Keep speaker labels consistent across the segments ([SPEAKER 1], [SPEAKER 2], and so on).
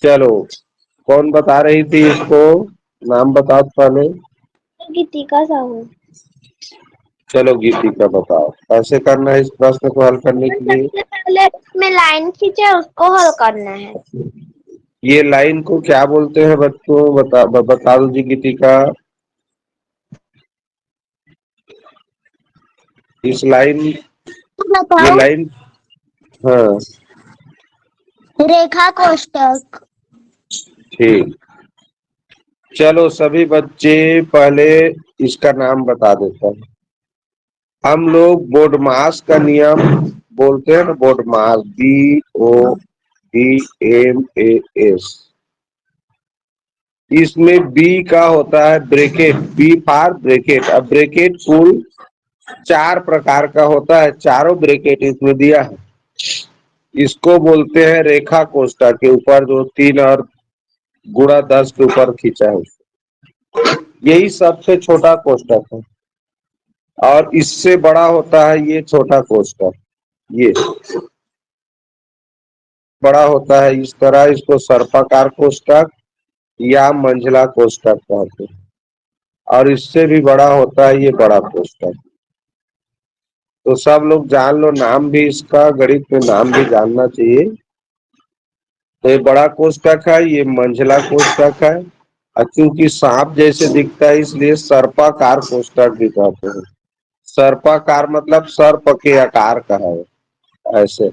[SPEAKER 1] चलो, कौन बता रही थी इसको? नाम बताओ पहले।
[SPEAKER 2] गीतिका साहू।
[SPEAKER 1] चलो गीतिका बताओ, कैसे करना है इस प्रश्न को हल करने के लिए।
[SPEAKER 2] सबसे पहले उसमें लाइन खींचे उसको हल करना है।
[SPEAKER 1] ये लाइन को क्या बोलते हैं बच्चों? बता दो जी गीतिका। इस लाइन, ये
[SPEAKER 2] बताओ।
[SPEAKER 1] लाइन, हाँ
[SPEAKER 2] रेखा कोष्टक।
[SPEAKER 1] ठीक। चलो सभी बच्चे, पहले इसका नाम बता देता हूँ। हम लोग बोडमास का नियम बोलते हैं ना, बोडमास, BODMAS। इसमें बी का होता है ब्रैकेट, बी फॉर ब्रैकेट। अब ब्रैकेट कुल 4 प्रकार का होता है, चारों ब्रैकेट इसमें दिया है। इसको बोलते हैं रेखा कोष्ठक, के ऊपर जो 3 और गुणा 10 के ऊपर खींचा है, यही सबसे छोटा कोष्ठक है। और इससे बड़ा होता है ये छोटा कोष्ठक, ये बड़ा होता है इस तरह। इसको सर्पाकार कोष्ठक या मंझला कोष्ठक कहते हैं। और इससे भी बड़ा होता है ये बड़ा कोष्ठक। तो सब लोग जान लो, नाम भी इसका गणित में नाम भी जानना चाहिए। तो ये बड़ा कोष्ठक है, ये मंझला कोष्ठक है। और चूंकि सांप जैसे दिखता है इसलिए सर्पाकार कोष्ठक भी कहते हैं। सर्पाकार मतलब सर्प के आकार का है, ऐसे।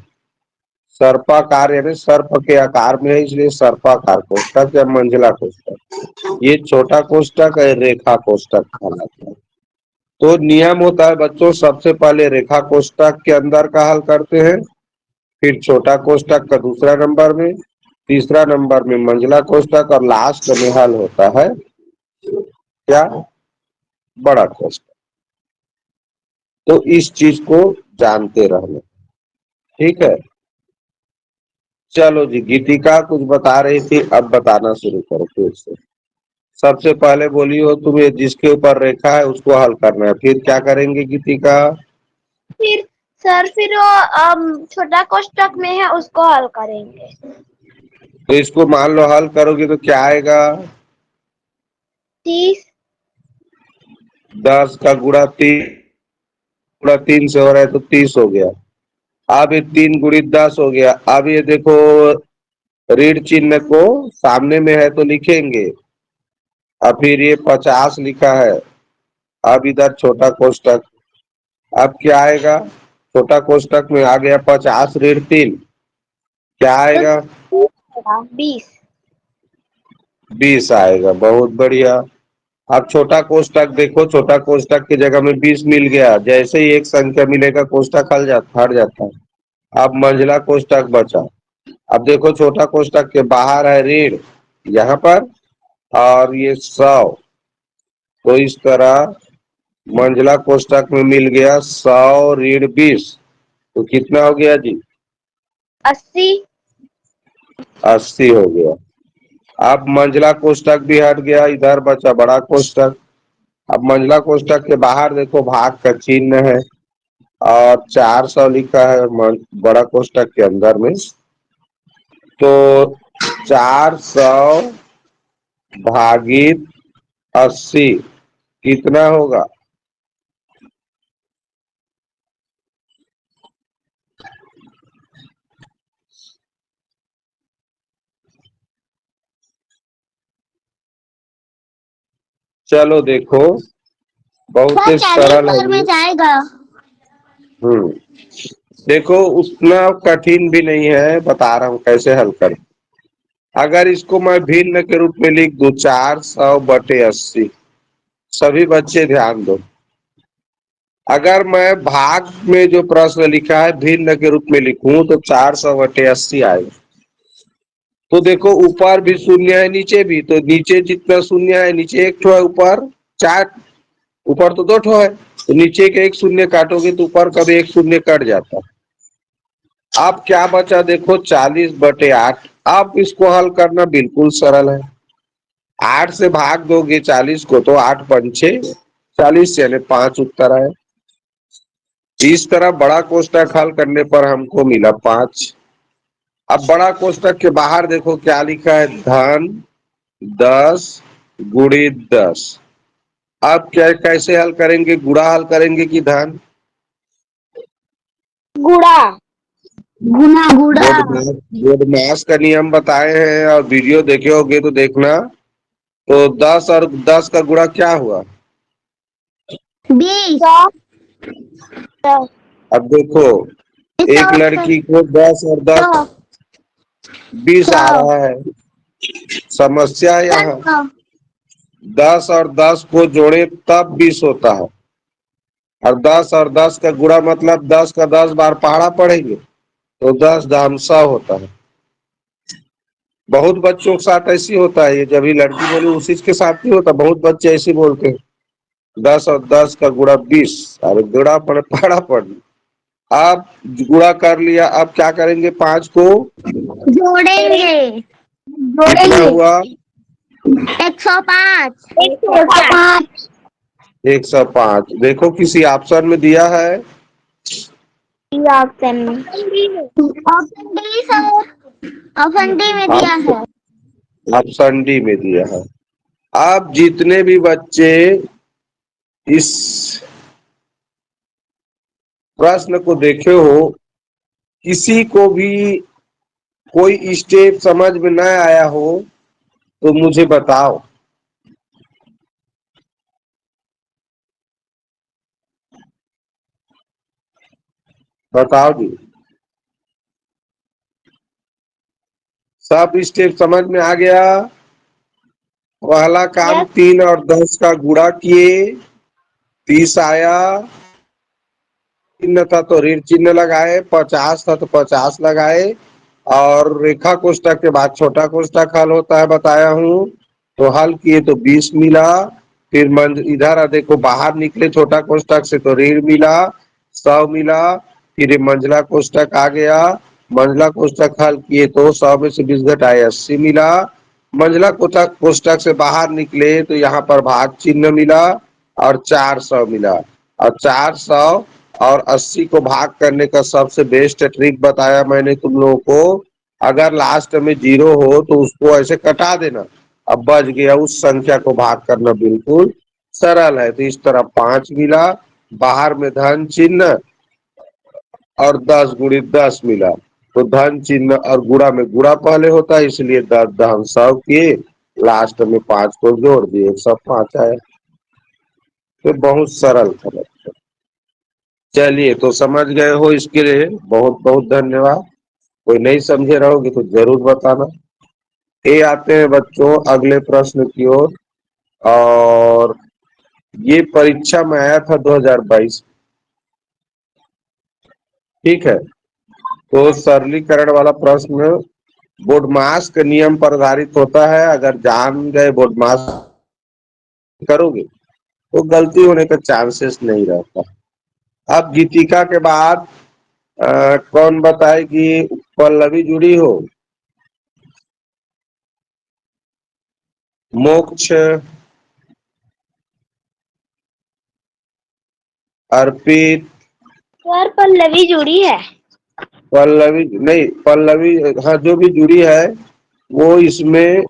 [SPEAKER 1] सर्पाकार यानी सर्प के आकार में है, इसलिए सर्पाकार कोष्ठक या मंझला कोष्ठक। ये छोटा कोष्ठक है, रेखा कोष्ठक कहलाता है। तो नियम होता है बच्चों, सबसे पहले रेखा कोष्ठक के अंदर का हल करते हैं, फिर छोटा कोष्ठक का दूसरा नंबर में, तीसरा नंबर में मंझला कोष्ठक, और लास्ट में हल होता है क्या? बड़ा कोष्ठक। तो इस चीज को जानते रहना, ठीक है। चलो जी, गीतिका कुछ बता रही थी, अब बताना शुरू करो फिर से। सबसे पहले बोली हो तुम्हें, जिसके ऊपर रेखा है उसको हल करना है, फिर क्या करेंगे गीतिका?
[SPEAKER 2] फिर सर फिर वो छोटा कोष्टक में है उसको हल करेंगे।
[SPEAKER 1] तो इसको मान लो हल करोगे तो क्या आएगा?
[SPEAKER 2] 30।
[SPEAKER 1] 10 का गुणा 3 से हो रहा है तो 30 हो गया। अब ये 3 गुणित 10 हो गया। अब ये देखो, ऋण चिन्ह को सामने में है तो लिखेंगे। अब फिर ये 50 लिखा है। अब इधर छोटा कोष्ठक, अब क्या आएगा? छोटा कोष्ठक में आ गया 50 ऋण 3, क्या
[SPEAKER 2] तो
[SPEAKER 1] आएगा?
[SPEAKER 2] 20।
[SPEAKER 1] 20 आएगा, बहुत बढ़िया। अब छोटा कोष्ठक देखो, छोटा कोष्ठक की जगह में 20 मिल गया, जैसे ही एक संख्या मिलेगा कोष्ठक हट जाता है। अब मंझला कोष्ठक बचा। अब देखो छोटा कोष्ठक के बाहर है ऋण, यहाँ पर, और ये 100। तो इस तरह मंझला कोष्ठक में मिल गया 100 ऋण 20, तो कितना हो गया जी?
[SPEAKER 2] 80।
[SPEAKER 1] 80 हो गया। अब मंझला कोष्ठक भी हट गया, इधर बचा बड़ा कोष्ठक। अब मंझला कोष्ठक के बाहर देखो भाग का चिन्ह है, और 400 लिखा है बड़ा कोष्ठक के अंदर में। तो 400 भागित 80 कितना होगा? चलो देखो, बहुत ही सरल है
[SPEAKER 2] में
[SPEAKER 1] ये।
[SPEAKER 2] जाएगा।
[SPEAKER 1] हम्म, देखो उतना कठिन भी नहीं है, बता रहा हूं कैसे हल कर। अगर इसको मैं भिन्न के रूप में लिख दूं, 400/80, सभी बच्चे ध्यान दो। अगर मैं भाग में जो प्रश्न लिखा है भिन्न के रूप में लिखूं तो 400/80 आएगा। तो देखो ऊपर भी शून्य है, नीचे भी, तो नीचे जितना शून्य है, नीचे एक ठो है, ऊपर 4, ऊपर तो 2 ठो है, तो नीचे के एक शून्य काटोगे तो ऊपर का भी एक शून्य कट जाता है। अब क्या बचा देखो, 40/8। अब इसको हल करना बिल्कुल सरल है। 8 से भाग दोगे 40 को तो 8 पंचे 40, यानी 5 उत्तर आए। इस तरह बड़ा कोष्ठक हल करने पर हमको मिला 5। अब बड़ा कोष्टक के बाहर देखो क्या लिखा है, धन 10 गुणित 10। अब क्या कैसे हल करेंगे, गुणा हल करेंगे कि धन?
[SPEAKER 2] गुड़ा। गुना गुड़ा।
[SPEAKER 1] बोर्ड मास का नियम बताए हैं और वीडियो देखे होगे तो देखना। तो 10 और 10 का गुणा क्या हुआ?
[SPEAKER 2] 20।
[SPEAKER 1] अब देखो एक लड़की को 10 और 10 20 आ रहा है। समस्या यहाँ 10 और 10 को जोड़े तब 20 होता है, और 10 और 10 का गुणा मतलब 10 का 10 बार पहाड़ा पढ़ेंगे तो 10 दाम 100 होता है। बहुत बच्चों के साथ ऐसी होता है, ये जब भी लड़की बोली उसी के साथ नहीं होता, बहुत बच्चे ऐसे बोलते हैं 10 और 10 का गुणा 20, अरे गुणा पहाड़ा पढ़। आप गुणा कर लिया, अब क्या करेंगे, 5 को
[SPEAKER 2] जोड़ेंगे।
[SPEAKER 1] कितना हुआ?
[SPEAKER 2] 105। 105।
[SPEAKER 1] 105। देखो किसी ऑप्शन में दिया है?
[SPEAKER 2] ऑप्शन में option D sir. Option D में दिया है।
[SPEAKER 1] ऑप्शन डी में दिया है। अब जितने भी बच्चे इस प्रश्न को देखे हो, किसी को भी कोई स्टेप समझ में न आया हो तो मुझे बताओ। बताओ जी, सब स्टेप समझ में आ गया? पहला काम 3 और 10 का गुणा किए, 30 आया, चिन्ह था तो ऋण चिन्ह लगाए, 50 था तो 50 लगाए, और रेखा कोष्टक के बाद छोटा कोष्टक हल होता है बताया हूँ, तो हल किए तो 20 मिला। फिर इधर देखो बाहर निकले छोटा कोष्टक से तो ऋण मिला, 100 मिला। फिर ये मंझला कोष्टक आ गया, मंझला कोष्टक हल किए तो 100 में से 20 घटाए 80 मिला। मंझला कोष्टक से बाहर निकले तो यहाँ पर भाग चिन्ह मिला और 400 मिला। और 400 और 80 को भाग करने का सबसे बेस्ट ट्रिक बताया मैंने तुम लोगों को, अगर लास्ट में 0 हो तो उसको ऐसे कटा देना, अब बच गया, उस संख्या को भाग करना बिल्कुल सरल है। तो इस तरह 5 मिला, बाहर में धन चिन्ह और 10 गुणित 10 मिला, तो धन चिन्ह और गुणा में गुणा पहले होता है, इसलिए 10 दहन 100 किए, लास्ट में 5 को जोड़ दिए, 105 आया। तो बहुत सरल था बच्चों। चलिए, तो समझ गए हो, इसके लिए बहुत बहुत धन्यवाद। कोई नहीं समझे रहोगे तो जरूर बताना। ये आते हैं बच्चों अगले प्रश्न की ओर, और ये परीक्षा में आया था 2022। ठीक है, तो सरलीकरण वाला प्रश्न बोडमास के नियम पर आधारित होता है। अगर जान गए बोडमास करोगे तो गलती होने का चांसेस नहीं रहता। अब गीतिका के बाद कौन बताएगी, पल्लवी जुड़ी हो? मोक्ष, अर्पित?
[SPEAKER 2] सर पल्लवी जुड़ी है।
[SPEAKER 1] पल्लवी नहीं, पल्लवी हाँ, जो भी जुड़ी है वो इसमें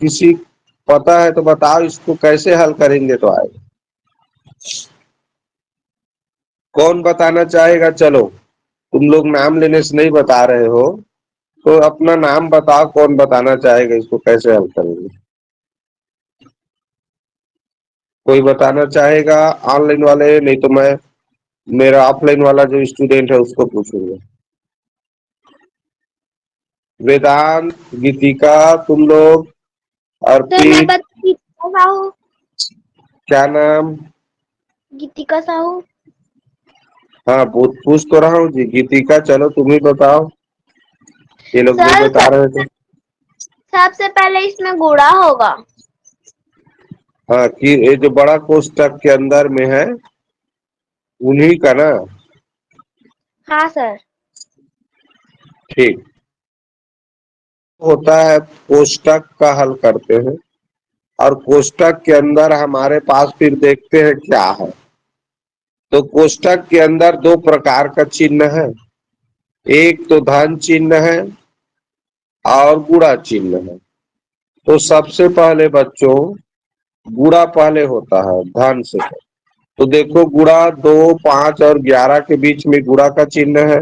[SPEAKER 1] किसी पता है तो बताओ, इसको कैसे हल करेंगे तो आए। कौन बताना चाहेगा? चलो, तुम लोग नाम लेने से नहीं बता रहे हो तो अपना नाम बताओ, कौन बताना चाहेगा इसको कैसे हल करेंगे? कोई बताना चाहेगा ऑनलाइन वाले? नहीं तो मैं मेरा ऑफलाइन वाला जो स्टूडेंट है उसको पूछूंगा। वेदांत, गीतिका, तुम लोग,
[SPEAKER 2] सर मैं
[SPEAKER 1] अर्पित?
[SPEAKER 2] गीतिका साहू।
[SPEAKER 1] क्या नाम?
[SPEAKER 2] गीतिका साहू।
[SPEAKER 1] हाँ, पूछ तो रहा हूँ जी। गीतिका, चलो तुम ही बताओ, ये लोग नहीं
[SPEAKER 2] सर
[SPEAKER 1] बता रहे थे।
[SPEAKER 2] सबसे पहले इसमें गुड़ा होगा।
[SPEAKER 1] हाँ, कि ये जो बड़ा कोष्टक के अंदर में है उन्हीं का ना?
[SPEAKER 2] हाँ सर।
[SPEAKER 1] ठीक होता है, कोष्टक का हल करते हैं और कोष्टक के अंदर हमारे पास फिर देखते हैं क्या है। तो कोष्टक के अंदर दो प्रकार का चिन्ह है, एक तो धन चिन्ह है और गुणा चिन्ह है। तो सबसे पहले बच्चों गुणा पहले होता है धन से। तो देखो गुणा 2, 5 और 11 के बीच में गुणा का चिन्ह है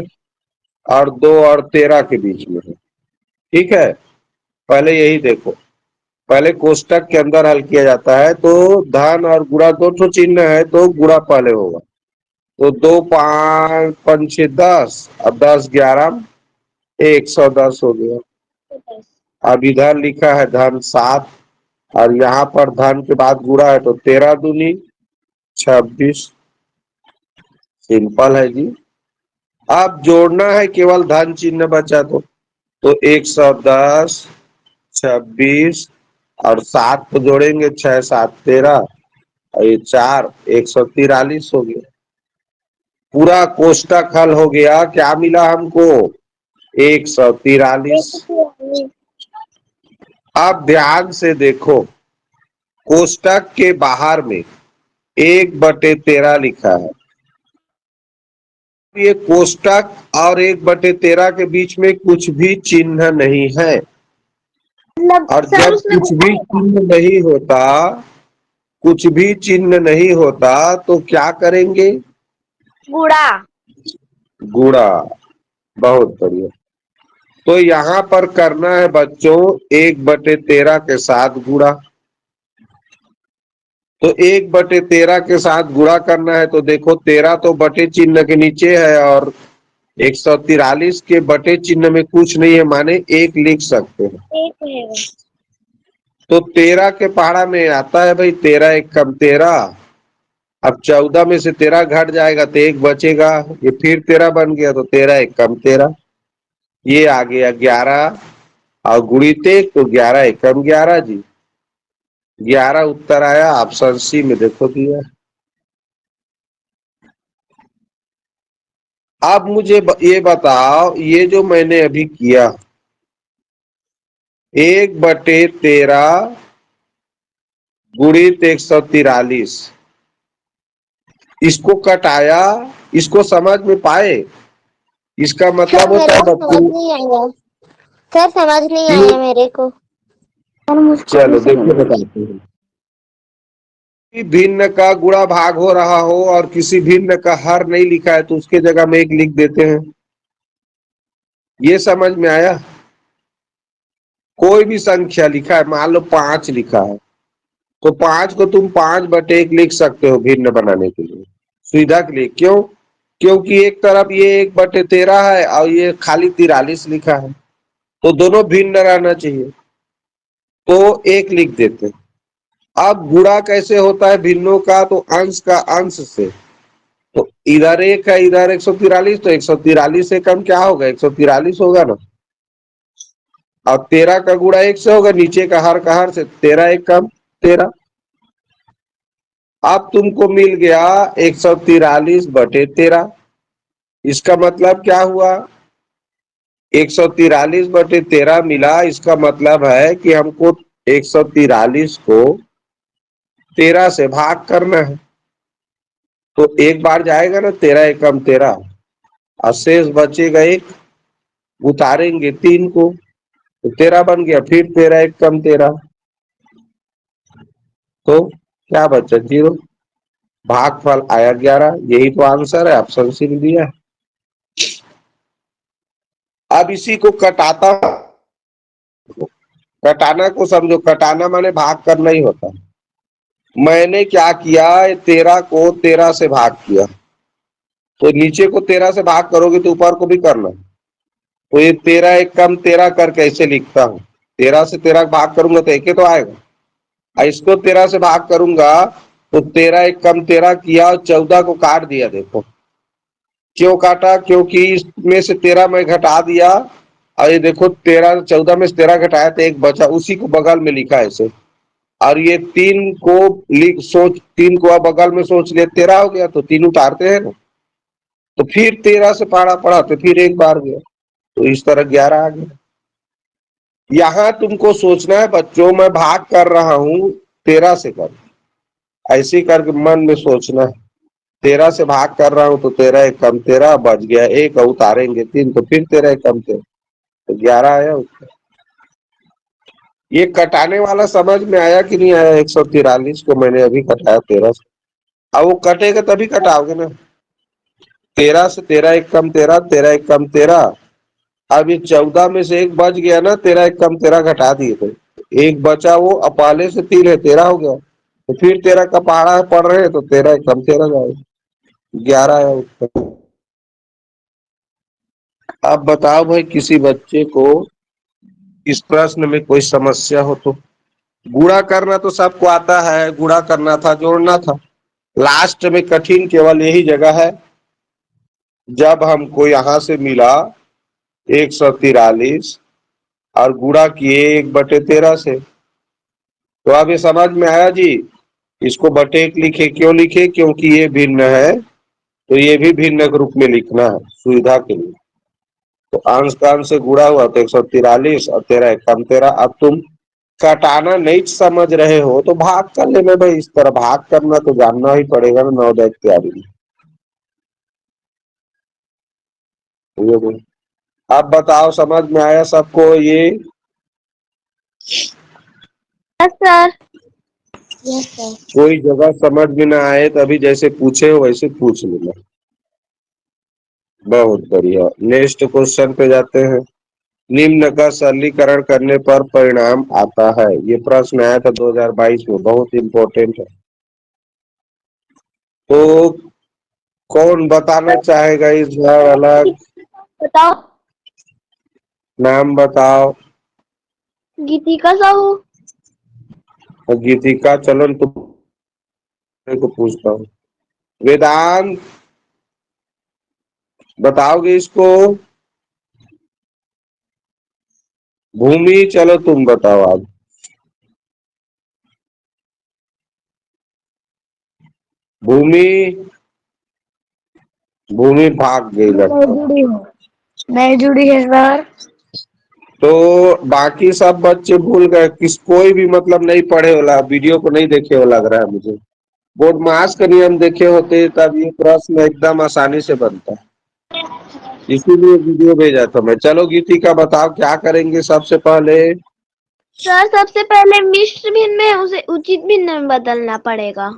[SPEAKER 1] और 2 और 13 के बीच में है। ठीक है, पहले यही देखो, पहले कोष्टक के अंदर हल किया जाता है। तो धन और गुणा दो ठो चिन्ह है तो गुणा पहले होगा। तो 2, 5, 5, 6, 10 और 10, 11 110 हो गया। अब इधर लिखा है धन 7 और यहाँ पर धन के बाद गुणा है तो 13 दूनी 26। सिंपल है जी। अब जोड़ना है, केवल धन चिन्ह बचा तो 110, 26 और 7 को जोड़ेंगे, 6, 7, 13 और ये 4, 143 हो गया। पूरा कोष्टक हल हो गया। क्या मिला हमको? 143। अब ध्यान से देखो, कोष्टक के बाहर में 1/13 लिखा है। ये कोष्टक और 1/13 के बीच में कुछ भी चिन्ह नहीं है। और जब कुछ भी चिन्ह नहीं होता, कुछ भी चिन्ह नहीं होता तो क्या करेंगे?
[SPEAKER 2] गुणा।
[SPEAKER 1] गुणा। बहुत बढ़िया। तो यहाँ पर करना है बच्चों 1/13 के साथ गुणा। तो 1/13 के साथ गुणा करना है तो देखो 13 तो बटे चिन्ह के नीचे है और 143 के बटे चिन्ह में कुछ नहीं है, माने 1 लिख सकते हैं।
[SPEAKER 2] एक है।
[SPEAKER 1] तो 13 के पहाड़ा में आता है भाई 13 1 कम 13। अब 14 में से 13 घट जाएगा तो 1 बचेगा, ये फिर 13 बन गया तो 13 1 कम 13, ये आ गया 11 और गुणित 1 तो 11 1 कम 11 जी। 11 उत्तर आया, ऑप्शन सी में देखो दिया। अब मुझे ये बताओ, ये जो मैंने अभी किया 1/13 गुणित 143, इसको कटाया, इसको समझ में पाए? इसका मतलब होता है
[SPEAKER 3] समझ नहीं आया सर, समझ नहीं आया मेरे को।
[SPEAKER 1] चलो देखो बताते हैं। भिन्न का गुणा भाग हो रहा हो और किसी भिन्न का हर नहीं लिखा है तो उसके जगह में 1 लिख देते हैं। ये समझ में आया? कोई भी संख्या लिखा है, मान लो 5 लिखा है तो 5 को तुम 5/1 लिख सकते हो भिन्न बनाने के लिए, सुविधा के लिए। क्यों? क्योंकि एक तरफ ये 1/13 है और ये खाली 43 लिखा है, तो दोनों भिन्न रहना चाहिए, तो 1 लिख देते। अब गुणा कैसे होता है भिन्नों का? तो अंश का अंश से। तो इधर 1 है, इधर 143, तो 143 से कम क्या होगा? 143 होगा ना। अब 13 का गुणा 1 से होगा, नीचे का हर से 13 1 कम 13। अब तुमको मिल गया 143/13। इसका मतलब क्या हुआ? 143/13 मिला। इसका मतलब है कि हमको 143 को 13 से भाग करना है। तो एक बार जाएगा ना 13 1 कम 13 और शेष बचेगा 1, उतारेंगे 3 को तो 13 बन गया, फिर 13 1 कम 13 तो क्या बचा? 0। भागफल आया 11। यही तो आंसर है, ऑप्शन सी में दिया है। अब इसी को कटाता, कटाना को समझो। कटाना माने भाग करना ही होता है। मैंने क्या किया, 13 को 13 से भाग किया, तो नीचे को 13 से भाग करोगे तो ऊपर को भी करना। तो ये 13 1 कम 13 करके ऐसे लिखता हूँ। 13 से 13 भाग करूंगा तो 1 ही तो आएगा। इसको 13 से भाग करूंगा तो 13 1 कम 13 किया और 14 को काट दिया। देखो क्यों काटा? क्योंकि इसमें से 13 मैं घटा दिया और ये देखो 13 14 में से 13 घटाया तो 1 बचा, उसी को बगल में लिखा ऐसे। और ये 3 को लिख सोच, 3 को बगल में सोच लिया, 13 हो गया तो 3 उतारते हैं ना, तो फिर 13 से पारा पड़ा तो फिर 1 बार गया, तो इस तरह 11 आ गया। यहां तुमको सोचना है बच्चों, मैं भाग कर रहा हूं 13 से कर, ऐसे करके मन में सोचना है। 13 से भाग कर रहा हूं तो 13 1 कम 13 बच गया 1, उतारेंगे 3 तो फिर 13 1 कम 13 तो 11 आया उत्तर। ये कटाने वाला समझ में आया कि नहीं आया? 143 को मैंने अभी कटाया 13 से। अब वो कटेगा तभी कटाओगे ना। 13 से 13 एक कम 13, 13 एक कम 13। अब ये 14 में से एक बच गया ना, 13 एक कम 13 घटा दिए थे, एक बचा, वो अपाले से 3 है, 13 हो गया। तो फिर 13 का पहाड़ा पड़ रहे हैं तो 13 एक कम 13 जाएगा, 11 है उत्तर। अब बताओ भाई, किसी बच्चे को इस प्रश्न में कोई समस्या हो तो। गुणा करना तो सबको आता है, गुणा करना था, जोड़ना था। लास्ट में कठिन केवल यही जगह है, जब हमको यहां से मिला 143 और गुणा किए 1/13 से। तो अब ये समझ में आया जी? इसको बटे एक लिखे, क्यों लिखे? क्योंकि ये भिन्न है, तो ये भी भिन्न के रूप में लिखना है सुविधा के लिए। तो अंश का अंश से गुणा हुआ तो 143 और 13 एक कम 13। अब तुम कटाना नहीं समझ रहे हो तो भाग कर लेना भाई, इस तरह भाग करना तो जानना ही पड़ेगा ना नवोदय की तैयारी में। ये बोल। अब बताओ, समझ में आया सबको ये?
[SPEAKER 2] Yes sir.
[SPEAKER 3] Yes sir.
[SPEAKER 1] कोई जगह समझ में ना आए तो अभी जैसे पूछे हो वैसे पूछ लेना। बहुत बढ़िया, नेक्स्ट क्वेश्चन पे जाते हैं। निम्न का सरलीकरण करने पर परिणाम आता है। ये प्रश्न आया था 2022 में, बहुत इंपॉर्टेंट है। तो कौन बताना चाहेगा इस बार अलग?
[SPEAKER 2] बताओ।
[SPEAKER 1] नाम बताओ।
[SPEAKER 2] गीतिका साहू।
[SPEAKER 1] गीतिका, चलो तुम को पूछता हूँ। वेदांत, बताओगे इसको? भूमि, चलो तुम बताओ आज। भूमि, भूमि भाग गई लगता है।
[SPEAKER 2] नहीं जुड़ी है सर।
[SPEAKER 1] तो बाकी सब बच्चे भूल गए, किस कोई भी मतलब नहीं पढ़े होला, वीडियो को नहीं देखे हो लग रहा है मुझे। बोर्ड मास का नियम देखे होते तब ये प्रश्न एकदम आसानी से बनता, इसीलिए वीडियो भेजा था मैं। चलो गीतिका बताओ क्या करेंगे सबसे पहले?
[SPEAKER 2] सर सबसे पहले मिश्र भिन्न में उसे उचित भिन्न में बदलना पड़ेगा।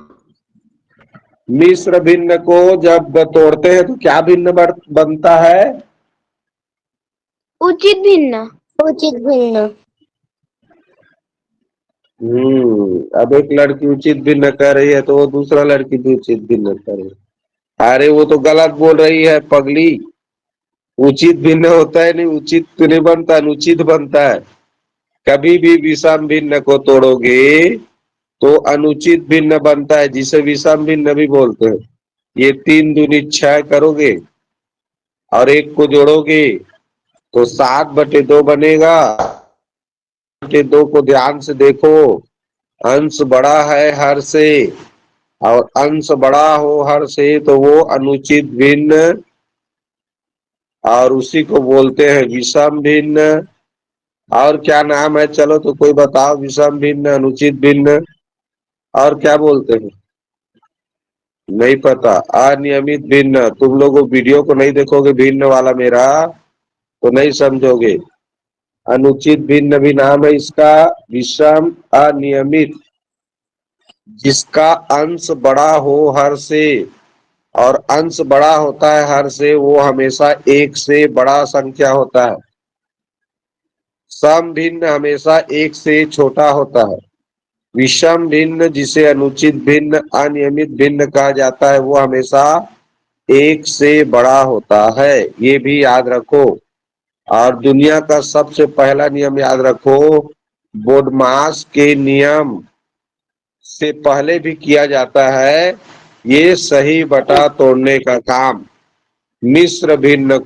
[SPEAKER 1] मिश्र भिन्न को जब तोड़ते हैं तो क्या भिन्न बनता है?
[SPEAKER 2] उचित भिन्न।
[SPEAKER 3] उचित भिन्न।
[SPEAKER 1] अब एक लड़की उचित भिन्न कर रही है तो वो दूसरा लड़की भी उचित भिन्न कर रही है। अरे वो तो गलत बोल रही है पगली। उचित भिन्न होता है नहीं, उचित तो नहीं बनता, अनुचित बनता है। कभी भी विषम भिन्न को तोड़ोगे तो अनुचित भिन्न बनता है, जिसे विषम भिन्न भी बोलते हैं। ये 3 दूनी 6 करोगे और एक को जोड़ोगे तो 7/2 बनेगा। 2 को ध्यान से देखो, अंश बड़ा है हर से, और अंश बड़ा हो हर से तो वो अनुचित भिन्न, और उसी को बोलते हैं विषम भिन्न। और क्या नाम है? चलो तो कोई बताओ, विषम भिन्न, अनुचित भिन्न, और क्या बोलते हैं? नहीं पता। अनियमित भिन्न। तुम लोग वीडियो को नहीं देखोगे भिन्न वाला मेरा तो नहीं समझोगे। अनुचित भिन्न भी नाम है इसका, विषम अनियमित, जिसका अंश बड़ा हो हर से, और अंश बड़ा होता है हर से वो हमेशा एक से बड़ा संख्या होता है। सम भिन्न हमेशा एक से छोटा होता है। विषम भिन्न, जिसे अनुचित भिन्न, अनियमित भिन्न कहा जाता है, वो हमेशा एक से बड़ा होता है। ये भी याद रखो। और दुनिया का सबसे पहला नियम याद रखो, बोडमास के नियम से पहले भी किया जाता है ये सही बटा तोड़ने का काम। मिश्र भिन्न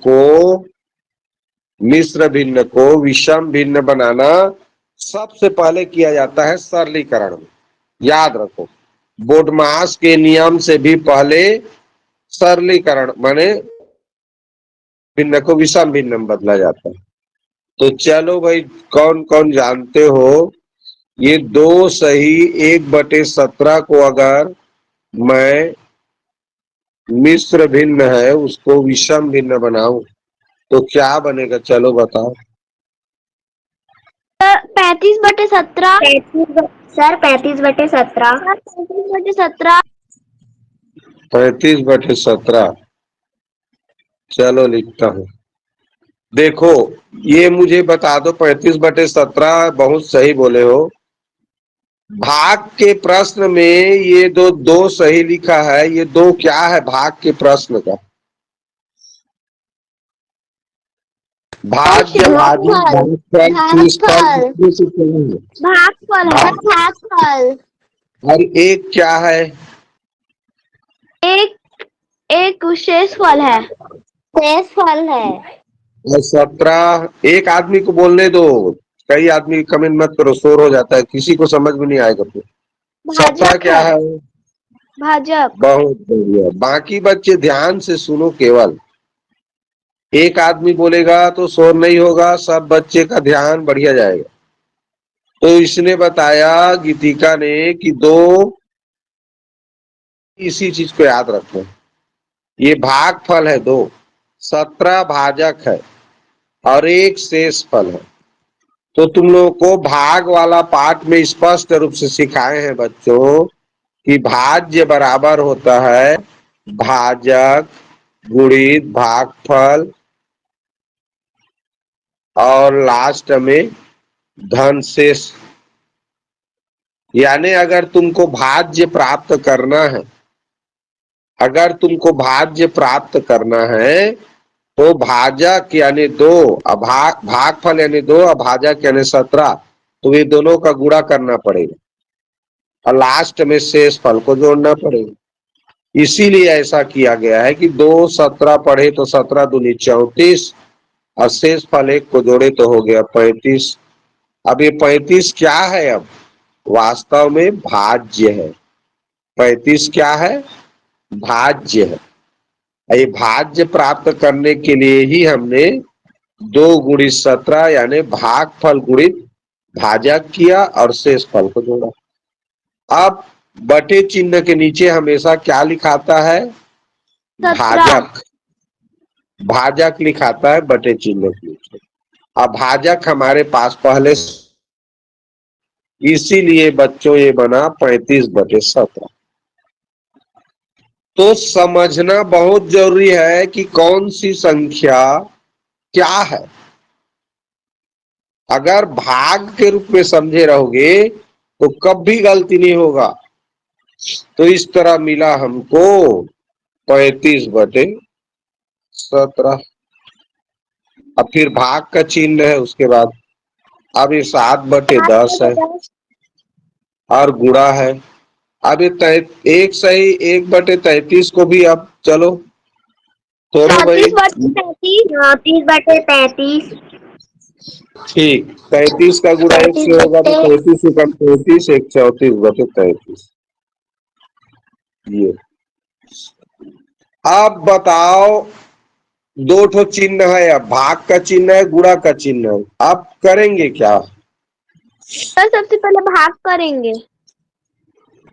[SPEAKER 1] को विषम भिन्न बनाना सबसे पहले किया जाता है सरलीकरण में। याद रखो, बोडमास के नियम से भी पहले सरलीकरण माने भिन्न को विषम भिन्न में बदला जाता है। तो चलो भाई, कौन कौन जानते हो ये 2 सही 1/17 को अगर मैं मिश्र भिन्न है उसको विषम भिन्न बनाऊं तो क्या बनेगा? चलो बताओ।
[SPEAKER 2] 35/17।
[SPEAKER 3] 35/17।
[SPEAKER 2] 35/17।
[SPEAKER 1] 35/17। चलो लिखता हूँ। देखो, ये मुझे बता दो, 35/17 बहुत सही बोले हो। भाग के प्रश्न में ये दो सही लिखा है, ये दो क्या है भाग के प्रश्न का? भाज्य, भाजी, भागफल, शीषफल,
[SPEAKER 3] भागफल।
[SPEAKER 1] कितने से चलेंगे?
[SPEAKER 2] भागफल है।
[SPEAKER 3] भागफल।
[SPEAKER 1] और एक क्या है?
[SPEAKER 2] एक विशेष फल है।
[SPEAKER 3] शेषफल है।
[SPEAKER 1] और 17 एक आदमी को बोलने दो, कई आदमी कमेंट मत करो, शोर हो जाता है, किसी को समझ में नहीं आएगा फिर। 17
[SPEAKER 2] भाजक
[SPEAKER 1] क्या
[SPEAKER 2] है।
[SPEAKER 1] है?
[SPEAKER 2] भाजक।
[SPEAKER 1] बहुत बढ़िया। बाकी बच्चे ध्यान से सुनो, केवल एक आदमी बोलेगा तो शोर नहीं होगा, सब बच्चे का ध्यान बढ़िया जाएगा। तो इसने बताया, गीतिका ने, कि दो, इसी चीज को याद रखो, ये भागफल है दो, 17 भाजक है और एक शेष फल है। तो तुम लोगों को भाग वाला पाठ में स्पष्ट रूप से सिखाए हैं बच्चों कि भाज्य बराबर होता है भाजक गुणित भागफल और लास्ट में धन शेष। यानी अगर तुमको भाज्य प्राप्त करना है, अगर तुमको भाज्य प्राप्त करना है तो भाजक यानी 2, भागफल यानी 2, अभाजक यानी 17, तो ये दोनों का गुणा करना पड़ेगा और लास्ट में शेष फल को जोड़ना पड़ेगा। इसीलिए ऐसा किया गया है कि 2 17 पढ़े तो 17 दूनी 34 और शेष फल 1 को जोड़े तो हो गया 35। अब ये 35 क्या है? अब वास्तव में भाज्य है। 35 क्या है? भाज्य है। ये भाज्य प्राप्त करने के लिए ही हमने 2 गुणित 17 यानी भागफल गुणित भाजक किया और शेष फल को जोड़ा। अब बटे चिन्ह के नीचे हमेशा क्या लिखाता है?
[SPEAKER 2] 17।
[SPEAKER 1] भाजक। भाजक लिखाता है बटे चिन्ह के नीचे। अब भाजक हमारे पास पहले, इसीलिए बच्चों ये बना 35/17। तो समझना बहुत जरूरी है कि कौन सी संख्या क्या है। अगर भाग के रूप में समझे रहोगे तो कभी गलती नहीं होगा। तो इस तरह मिला हमको 35/17। अब फिर भाग का चिन्ह है उसके बाद। अब ये 7/10 है और गुणा है। अब ये एक सही 1/33 को भी अब चलो तोड़ो भाई।
[SPEAKER 3] 34/33।
[SPEAKER 1] ठीक, 33 का गुणा 1 से होगा तो 33 एकम 33, 1 34/33। ये अब बताओ, दो ठो चिन्ह है, अब भाग का चिन्ह है, गुणा का चिन्ह है। अब करेंगे क्या?
[SPEAKER 2] तो सबसे पहले भाग करेंगे।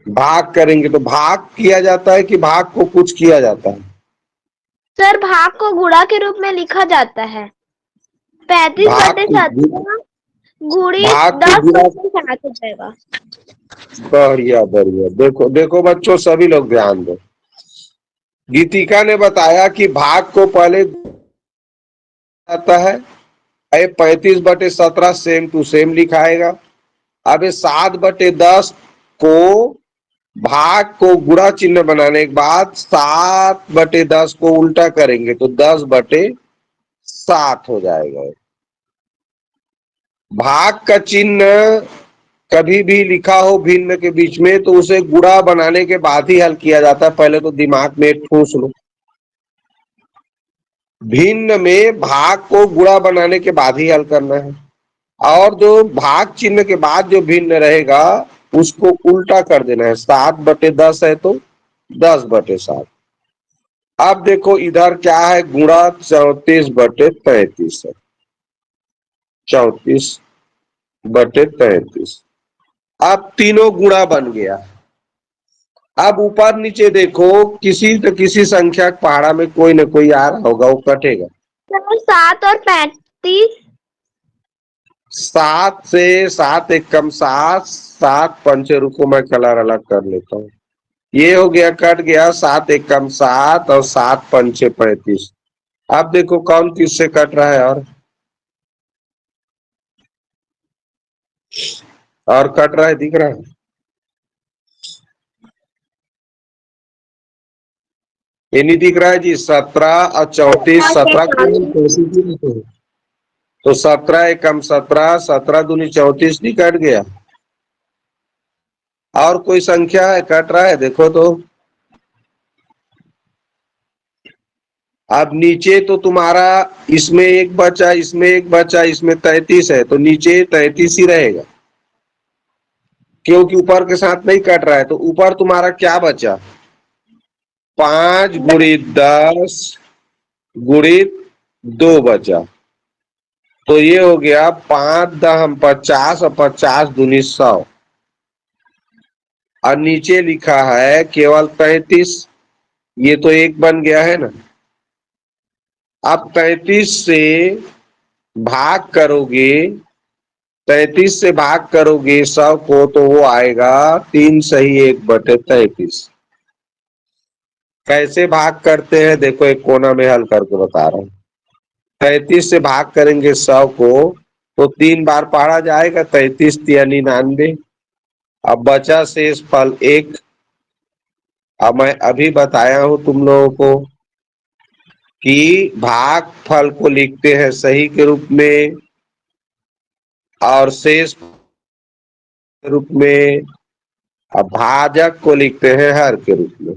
[SPEAKER 1] भाग करेंगे तो भाग किया जाता है कि भाग को कुछ किया जाता है?
[SPEAKER 2] सर भाग को गुणा के रूप में लिखा जाता है।
[SPEAKER 1] भाग को
[SPEAKER 2] 35/17 गुणित
[SPEAKER 1] भाग को
[SPEAKER 2] 10
[SPEAKER 1] गुणा।
[SPEAKER 2] 7 हो जाएगा।
[SPEAKER 1] बढ़िया बढ़िया। देखो देखो बच्चों, सभी लोग ध्यान दो। गीतिका ने बताया कि भाग को पहले आता है, 35/17 सेम टू सेम लिखाएगा। अब 7/10 को भाग को गुणा चिन्ह बनाने के बाद 7/10 को उल्टा करेंगे तो 10/7 हो जाएगा। भाग का चिन्ह कभी भी लिखा हो भिन्न के बीच में तो उसे गुणा बनाने के बाद ही हल किया जाता है। पहले तो दिमाग में ठूस लो, भिन्न में भाग को गुणा बनाने के बाद ही हल करना है और जो भाग चिन्ह के बाद जो भिन्न रहेगा उसको उल्टा कर देना है। 7/10 है तो 10/7। अब देखो इधर क्या है, गुणा 34/33 है। 34/33। अब तीनों गुणा बन गया। अब ऊपर नीचे देखो, किसी न किसी संख्या के पहाड़ा में कोई न कोई आ रहा होगा, वो कटेगा।
[SPEAKER 2] सर 7 और 35।
[SPEAKER 1] 7 से 7 एक कम 7, 7 पंचे, रुको मैं कलर अलग कर लेता हूँ। ये हो गया, कट गया 7 एक कम 7 और 7 पंचे 35। अब देखो कौन किससे कट रहा है, और कट रहा है, दिख रहा है? ये नहीं दिख रहा है जी। 17 और 34, 17 तो 17 एक कम 17, 17 दूनी 34 नहीं कट गया? और कोई संख्या है कट रहा है, देखो तो। अब नीचे तो तुम्हारा इसमें एक बचा, इसमें एक बचा, इसमें 33 है, तो नीचे 33 ही रहेगा, क्योंकि ऊपर के साथ नहीं कट रहा है। तो ऊपर तुम्हारा क्या बचा? 5 गुणित 10 गुणित 2 बचा। तो ये हो गया 5 दहम 50 और 50 दूनी 100। और नीचे लिखा है केवल 33, ये तो एक बन गया है ना। अब 33 से भाग करोगे, 33 से भाग करोगे 100 को, तो वो आएगा 3 सही 1/33। कैसे भाग करते हैं देखो, एक कोना में हल करके बता रहा हूँ। 33 से भाग करेंगे 100 को, तो 3 बार पढ़ा जाएगा, 33 या 99। अब बचा शेष फल 1। अब मैं अभी बताया हूं तुम लोगों को कि भाग फल को लिखते हैं सही के रूप में और शेष के रूप में, अब भाजक को लिखते हैं हर के रूप में।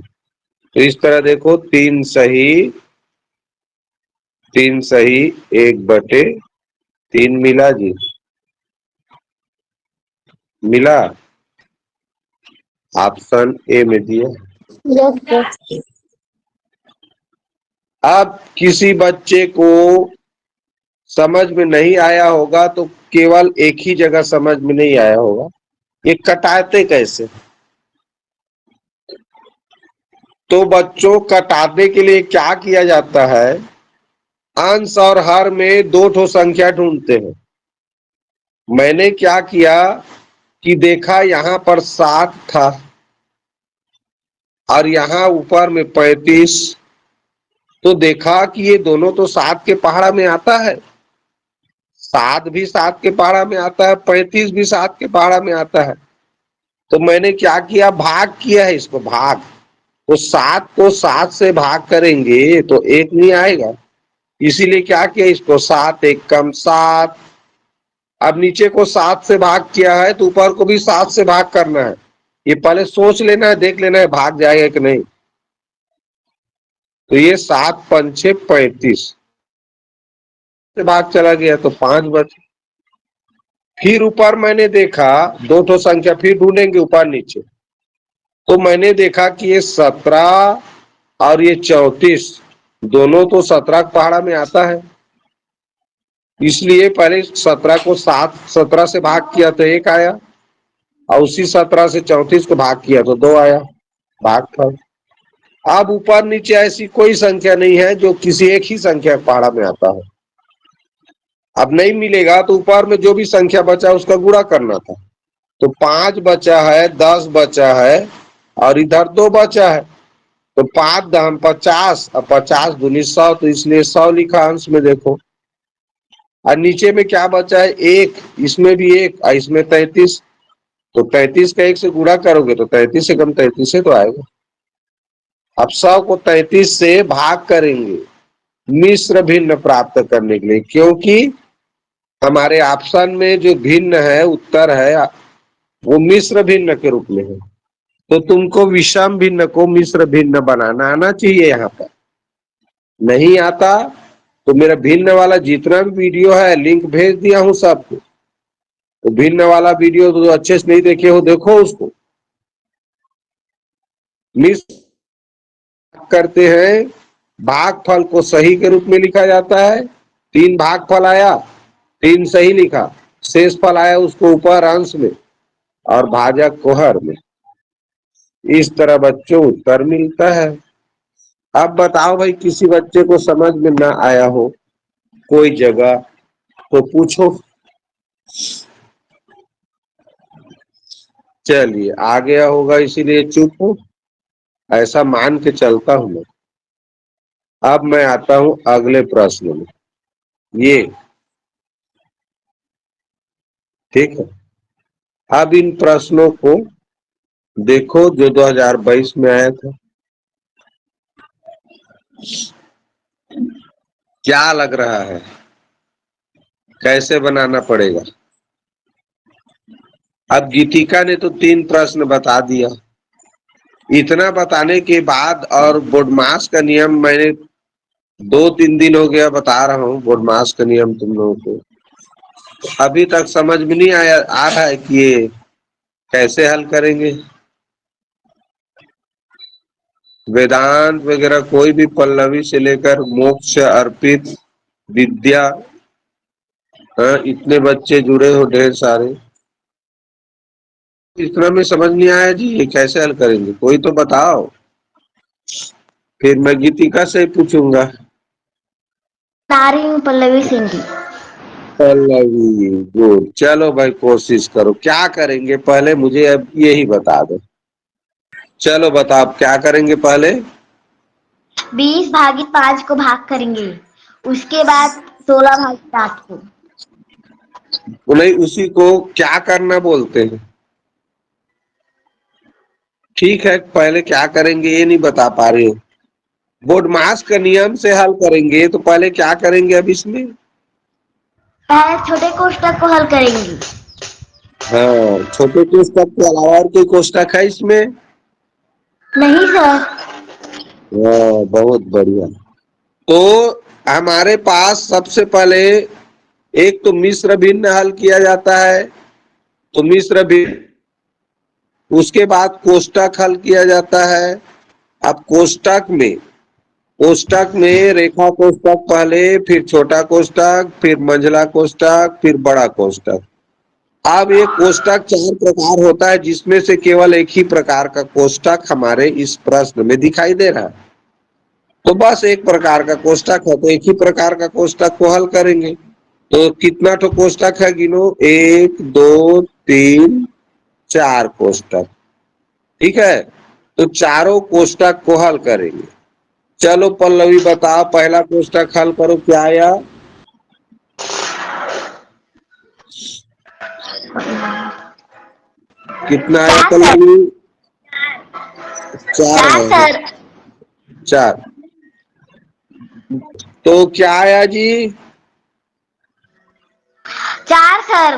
[SPEAKER 1] तो इस तरह देखो, 3 सही 1/3 मिला जी, मिला। ऑप्शन ए में दिया।
[SPEAKER 3] Yes sir.
[SPEAKER 1] अब किसी बच्चे को समझ में नहीं आया होगा, तो केवल एक ही जगह समझ में नहीं आया होगा, ये कटाते कैसे। तो बच्चों, कटाने के लिए क्या किया जाता है, अंश और हर में 2 ठो संख्या ढूंढते हैं। मैंने क्या किया कि देखा यहाँ पर 7 था और यहाँ ऊपर में 35, तो देखा कि ये दोनों तो 7 के पहाड़ा में आता है, 7 भी 7 के पहाड़ा में आता है, 35 भी 7 के पहाड़ा में आता है। तो मैंने क्या किया, भाग किया है इसको, भाग। तो 7 को 7 से भाग करेंगे तो 1 नहीं आएगा, इसीलिए क्या किया, इसको 7 एक कम 7। अब नीचे को 7 से भाग किया है, तो ऊपर को भी 7 से भाग करना है। ये पहले सोच लेना है, देख लेना है भाग जाएगा कि नहीं। तो ये 7 पंचे 35 से भाग चला गया, तो 5 बचे। फिर ऊपर मैंने देखा 2 ठो संख्या फिर ढूंढेंगे ऊपर नीचे, तो मैंने देखा कि ये 17 और ये 34 दोनों तो 17 पहाड़ा में आता है, इसलिए पहले 17 को 17 से भाग किया तो 1 आया, और उसी 17 से 34 को भाग किया तो 2 आया, भागफल। अब ऊपर नीचे ऐसी कोई संख्या नहीं है जो किसी एक ही संख्या पहाड़ा में आता है। अब नहीं मिलेगा तो ऊपर में जो भी संख्या बचा उसका गुणा करना था। तो 5 बचा है, 10 बचा है और इधर 2 बचा है, तो 5 दहम 50 और 50 दूनी 100, तो इसलिए 100 लिखा अंश में देखो। और नीचे में क्या बचा है, 1, इसमें भी 1 और इसमें 33, तो 33 का 1 से गुणा करोगे तो 33 से कम 33 से तो आएगा। अब 100 को 33 से भाग करेंगे मिश्र भिन्न प्राप्त करने के लिए, क्योंकि हमारे ऑप्शन में जो भिन्न है, उत्तर है, वो मिश्र भिन्न के रूप में है। तो तुमको विषम भिन्न को मिश्र भिन्न बनाना आना चाहिए। यहाँ पर नहीं आता तो मेरा भिन्न वाला जितना भी वीडियो है लिंक भेज दिया हूं सबको, तो भिन्न वाला वीडियो तो अच्छे से नहीं देखे हो, देखो उसको। मिश्र करते हैं, भागफल को सही के रूप में लिखा जाता है। 3 भागफल आया, 3 सही लिखा, शेष फल आया उसको ऊपर अंश में और भाजक को हर में। इस तरह बच्चों उत्तर मिलता है। अब बताओ भाई, किसी बच्चे को समझ में ना आया हो कोई जगह, तो पूछो। चलिए आ गया होगा इसीलिए चुप हूं, ऐसा मान के चलता हूं मैं। अब मैं आता हूं अगले प्रश्न में। ये ठीक है। अब इन प्रश्नों को देखो जो 2022 में आया था। क्या लग रहा है, कैसे बनाना पड़ेगा? अब गीतिका ने तो 3 प्रश्न बता दिया। इतना बताने के बाद और बोडमास का नियम मैंने 2-3 दिन हो गया बता रहा हूँ, बोडमास का नियम तुम लोगों को अभी तक समझ में नहीं आ रहा है कि ये कैसे हल करेंगे। वेदांत वगैरह कोई भी पल्लवी से लेकर मोक्ष अर्पित विद्या, इतने बच्चे जुड़े हो ढेर सारे, इतना में समझ नहीं आया जी, ये कैसे हल करेंगे? कोई तो बताओ। फिर मैं गीतिका से पूछूंगा।
[SPEAKER 3] नारी पल्लवी सिंह की।
[SPEAKER 1] पल्लवी, गुड। चलो भाई कोशिश करो, क्या करेंगे पहले मुझे अब यही बता दो। चलो बताओ क्या करेंगे पहले।
[SPEAKER 3] 20 भागी 5 को भाग करेंगे, उसके बाद 16 भागी 7 को।
[SPEAKER 1] नहीं, उसी को क्या करना बोलते हैं। ठीक है, पहले क्या करेंगे ये नहीं बता पा रहे हो। बोडमास का नियम से हल करेंगे तो पहले क्या करेंगे अब इसमें?
[SPEAKER 3] पहले छोटे कोष्टक को हल करेंगे।
[SPEAKER 1] हाँ, छोटे कोष्टक के अलावा और कोई कोष्टक है इसमें?
[SPEAKER 3] नहीं सर।
[SPEAKER 1] हाँ, बहुत बढ़िया। तो हमारे पास सबसे पहले एक तो मिश्र भिन्न हल किया जाता है, तो मिश्र भिन्न, उसके बाद कोष्टक हल किया जाता है। अब कोष्टक में रेखा कोष्टक पहले, फिर छोटा कोष्टक, फिर मंझला कोष्टक, फिर बड़ा कोष्टक। अब ये कोष्टक 4 प्रकार होता है, जिसमें से केवल एक ही प्रकार का कोष्टक हमारे इस प्रश्न में दिखाई दे रहा है। तो बस एक प्रकार का कोष्टक है, तो एक ही प्रकार का कोष्टक को हल करेंगे। तो कितना तो कोष्टक है गिनो, 1 2 3 4 कोष्टक। ठीक है, तो चारों कोष्टक को हल करेंगे। चलो पल्लवी बताओ, पहला कोष्टक हल करो, क्या आया? कितना आया पल्लवी? 4 है।
[SPEAKER 3] सर।
[SPEAKER 1] 4। तो क्या आया जी?
[SPEAKER 3] 4 सर।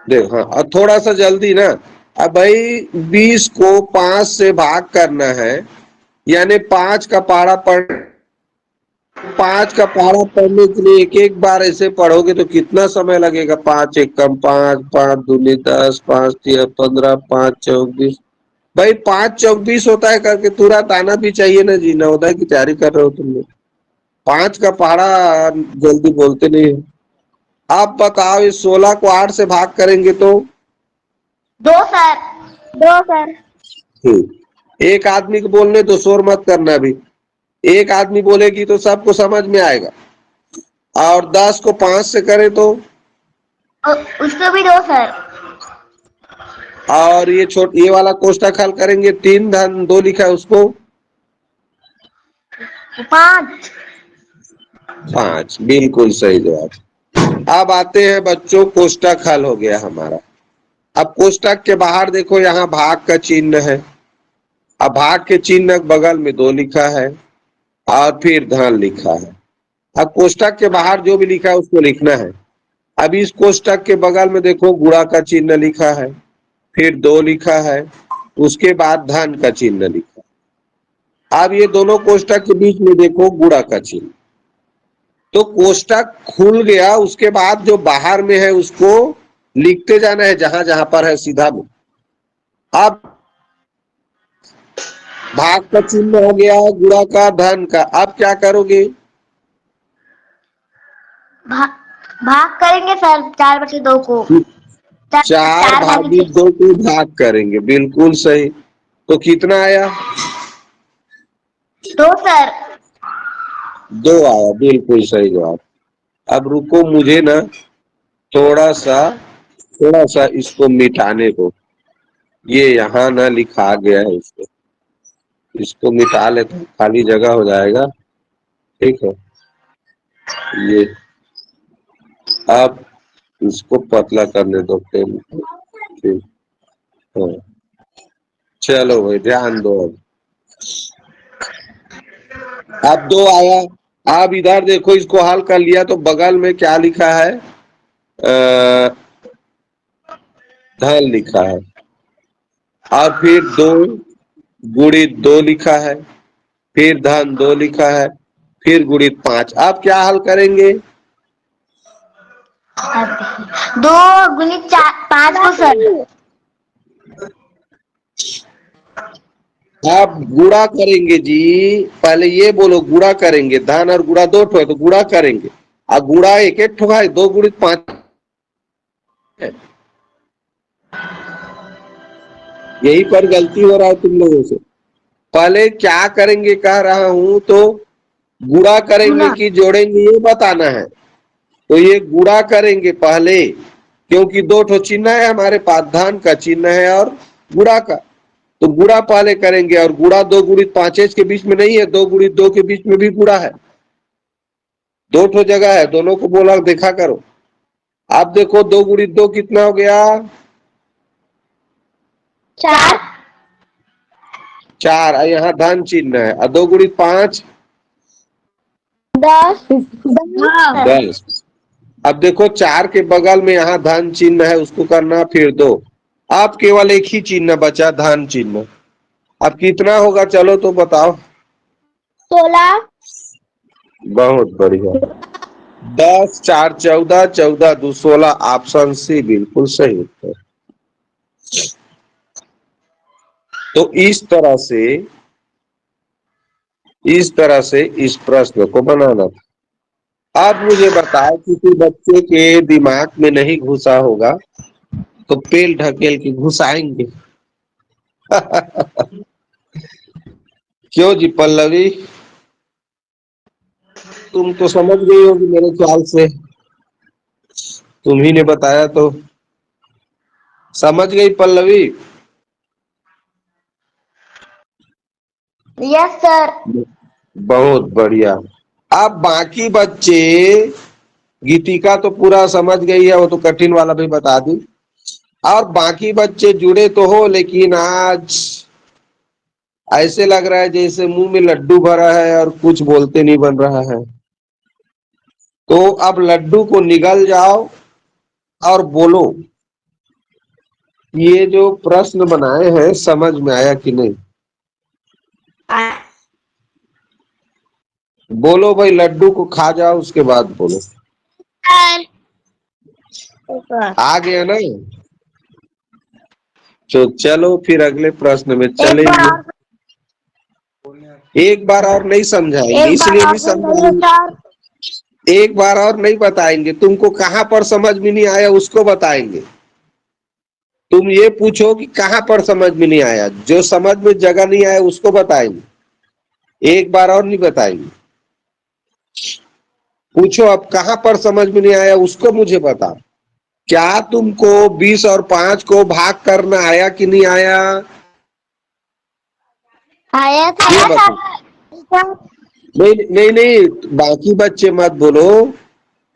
[SPEAKER 1] देखो, हाँ, और थोड़ा सा जल्दी ना। अब भाई 20 को 5 से भाग करना है, यानी 5 का पढ़ने के लिए एक एक बार ऐसे पढ़ोगे तो कितना समय लगेगा? 5 एक कम 5, 5 दूनी 10, 5 तिया 15, 5 चौक 20। भाई 5 चौक 20 होता है करके तुरंत आना भी चाहिए ना जी, नवोदय की तैयारी कर रहे हो तुम लोग। 5 का पहाड़ा जल्दी बोलते नहीं हो। आप बताओ, इस 16 को 8 से भाग करेंगे तो?
[SPEAKER 3] 2 सर।
[SPEAKER 2] 2 सर।
[SPEAKER 1] एक आदमी को बोलने तो शोर मत करना भी, एक आदमी बोलेगी तो सबको समझ में आएगा। और 10 को 5 से करे तो?
[SPEAKER 3] उसको भी 2 सर।
[SPEAKER 1] और ये वाला कोष्टक हल करेंगे, 3 धन 2 लिखा है उसको?
[SPEAKER 3] 5।
[SPEAKER 1] 5, बिल्कुल सही जवाब। अब आते हैं बच्चों, कोष्टक हल हो गया हमारा। अब कोष्टक के बाहर देखो, यहाँ भाग का चिन्ह है। अब भाग के चिन्ह बगल में 2 लिखा है और फिर धन लिखा है। अब कोष्टक के बाहर जो भी लिखा है उसको लिखना है। अब इस कोष्टक के बगल में देखो गुणा का चिन्ह लिखा है, फिर 2 लिखा है, उसके बाद धन का चिन्ह लिखा है। अब ये दोनों कोष्टक के बीच में देखो गुणा का चिन्ह। तो कोष्टक खुल गया, उसके बाद जो बाहर में है उसको लिखते जाना है जहां जहां पर है सीधा में। अब भाग का चिन्ह हो गया, गुणा का, धन का। अब क्या करोगे?
[SPEAKER 3] भाग करेंगे सर 4/2 को।
[SPEAKER 1] 4 भागी 2 को भाग करेंगे, बिल्कुल सही। तो कितना आया?
[SPEAKER 3] 2 सर।
[SPEAKER 1] 2 आया, बिल्कुल सही जवाब। अब रुको, मुझे ना थोड़ा सा इसको मिटाने को, ये यहाँ ना लिखा गया है, इसको मिटा ले तो खाली जगह हो जाएगा। ठीक है, ये अब इसको पतला करने दो पेन। ठीक है, चलो भाई ध्यान दो। अब 2 आया। आप इधर देखो, इसको हल कर लिया तो बगल में क्या लिखा है, धन लिखा है, और फिर 2 गुणित 2 लिखा है, फिर धन 2 लिखा है, फिर गुणित 5। आप क्या हल करेंगे?
[SPEAKER 3] 2 गुणित 5 को सर
[SPEAKER 1] आप गुणा करेंगे जी, पहले ये बोलो गुणा करेंगे, धन और गुणा 2 ठो है तो गुणा करेंगे, और गुणा एक ठो है, 2 गुणित 5 है। यही पर गलती हो रहा है तुम लोगों से। पहले क्या करेंगे कह रहा हूं, तो गुणा करेंगे कि जोड़ेंगे ये बताना है। तो ये गुणा करेंगे पहले, क्योंकि 2 ठो चिन्ह है हमारे पास, धन का चिन्ह है और गुणा का, तो गुणा पहले करेंगे। और गुणा 2 गुणित 5 के बीच में नहीं है, 2 गुणित 2 के बीच में भी गुणा है, 2 ठो जगह है, दोनों को बोला देखा करो। आप देखो 2 गुणित 2 कितना हो गया? 4। यहाँ धन चिन्ह है, और 2 गुणित 5 10। अब देखो 4 के बगल में यहाँ धन चिन्ह है, उसको करना फिर 2। अब केवल एक ही चिन्ह बचा, धन चिन्ह। अब कितना होगा चलो तो बताओ।
[SPEAKER 2] 16।
[SPEAKER 1] बहुत बढ़िया। 10 4 14, 14 2 16, ऑप्शन सी बिल्कुल सही उत्तर। तो इस तरह से इस प्रश्न को बनाना था। अब मुझे बताओ, किसी बच्चे के दिमाग में नहीं घुसा होगा तो पेल ढकेल के घुसाएंगे। क्यों जी पल्लवी, तुम तो समझ गई होगी मेरे ख्याल से, तुम्ही ने बताया तो समझ गई पल्लवी।
[SPEAKER 3] Yes sir.
[SPEAKER 1] बहुत बढ़िया। अब बाकी बच्चे, गीतिका तो पूरा समझ गई है, वो तो कठिन वाला भी बता दी। और बाकी बच्चे जुड़े तो हो, लेकिन आज ऐसे लग रहा है जैसे मुंह में लड्डू भरा है और कुछ बोलते नहीं बन रहा है। तो अब लड्डू को निगल जाओ और बोलो, ये जो प्रश्न बनाए हैं समझ में आया कि नहीं? बोलो भाई, लड्डू को खा जाओ उसके बाद बोलो। आ गया ना? तो चलो फिर अगले प्रश्न में चलेंगे। एक बार और नहीं समझाएंगे, इसलिए नहीं समझाएंगे, एक बार और नहीं बताएंगे। तुमको कहाँ पर समझ में नहीं आया उसको बताएंगे। तुम ये पूछो कि कहाँ पर समझ में नहीं आया, जो समझ में जगह नहीं आया उसको बताएंगे, एक बार और नहीं बताएंगे। पूछो अब कहाँ पर समझ में नहीं आया उसको मुझे बता। क्या तुमको 20 और 5 को भाग करना आया कि नहीं आया?
[SPEAKER 2] आया
[SPEAKER 1] ये बताओ। नहीं नहीं नहीं, बाकी बच्चे मत बोलो,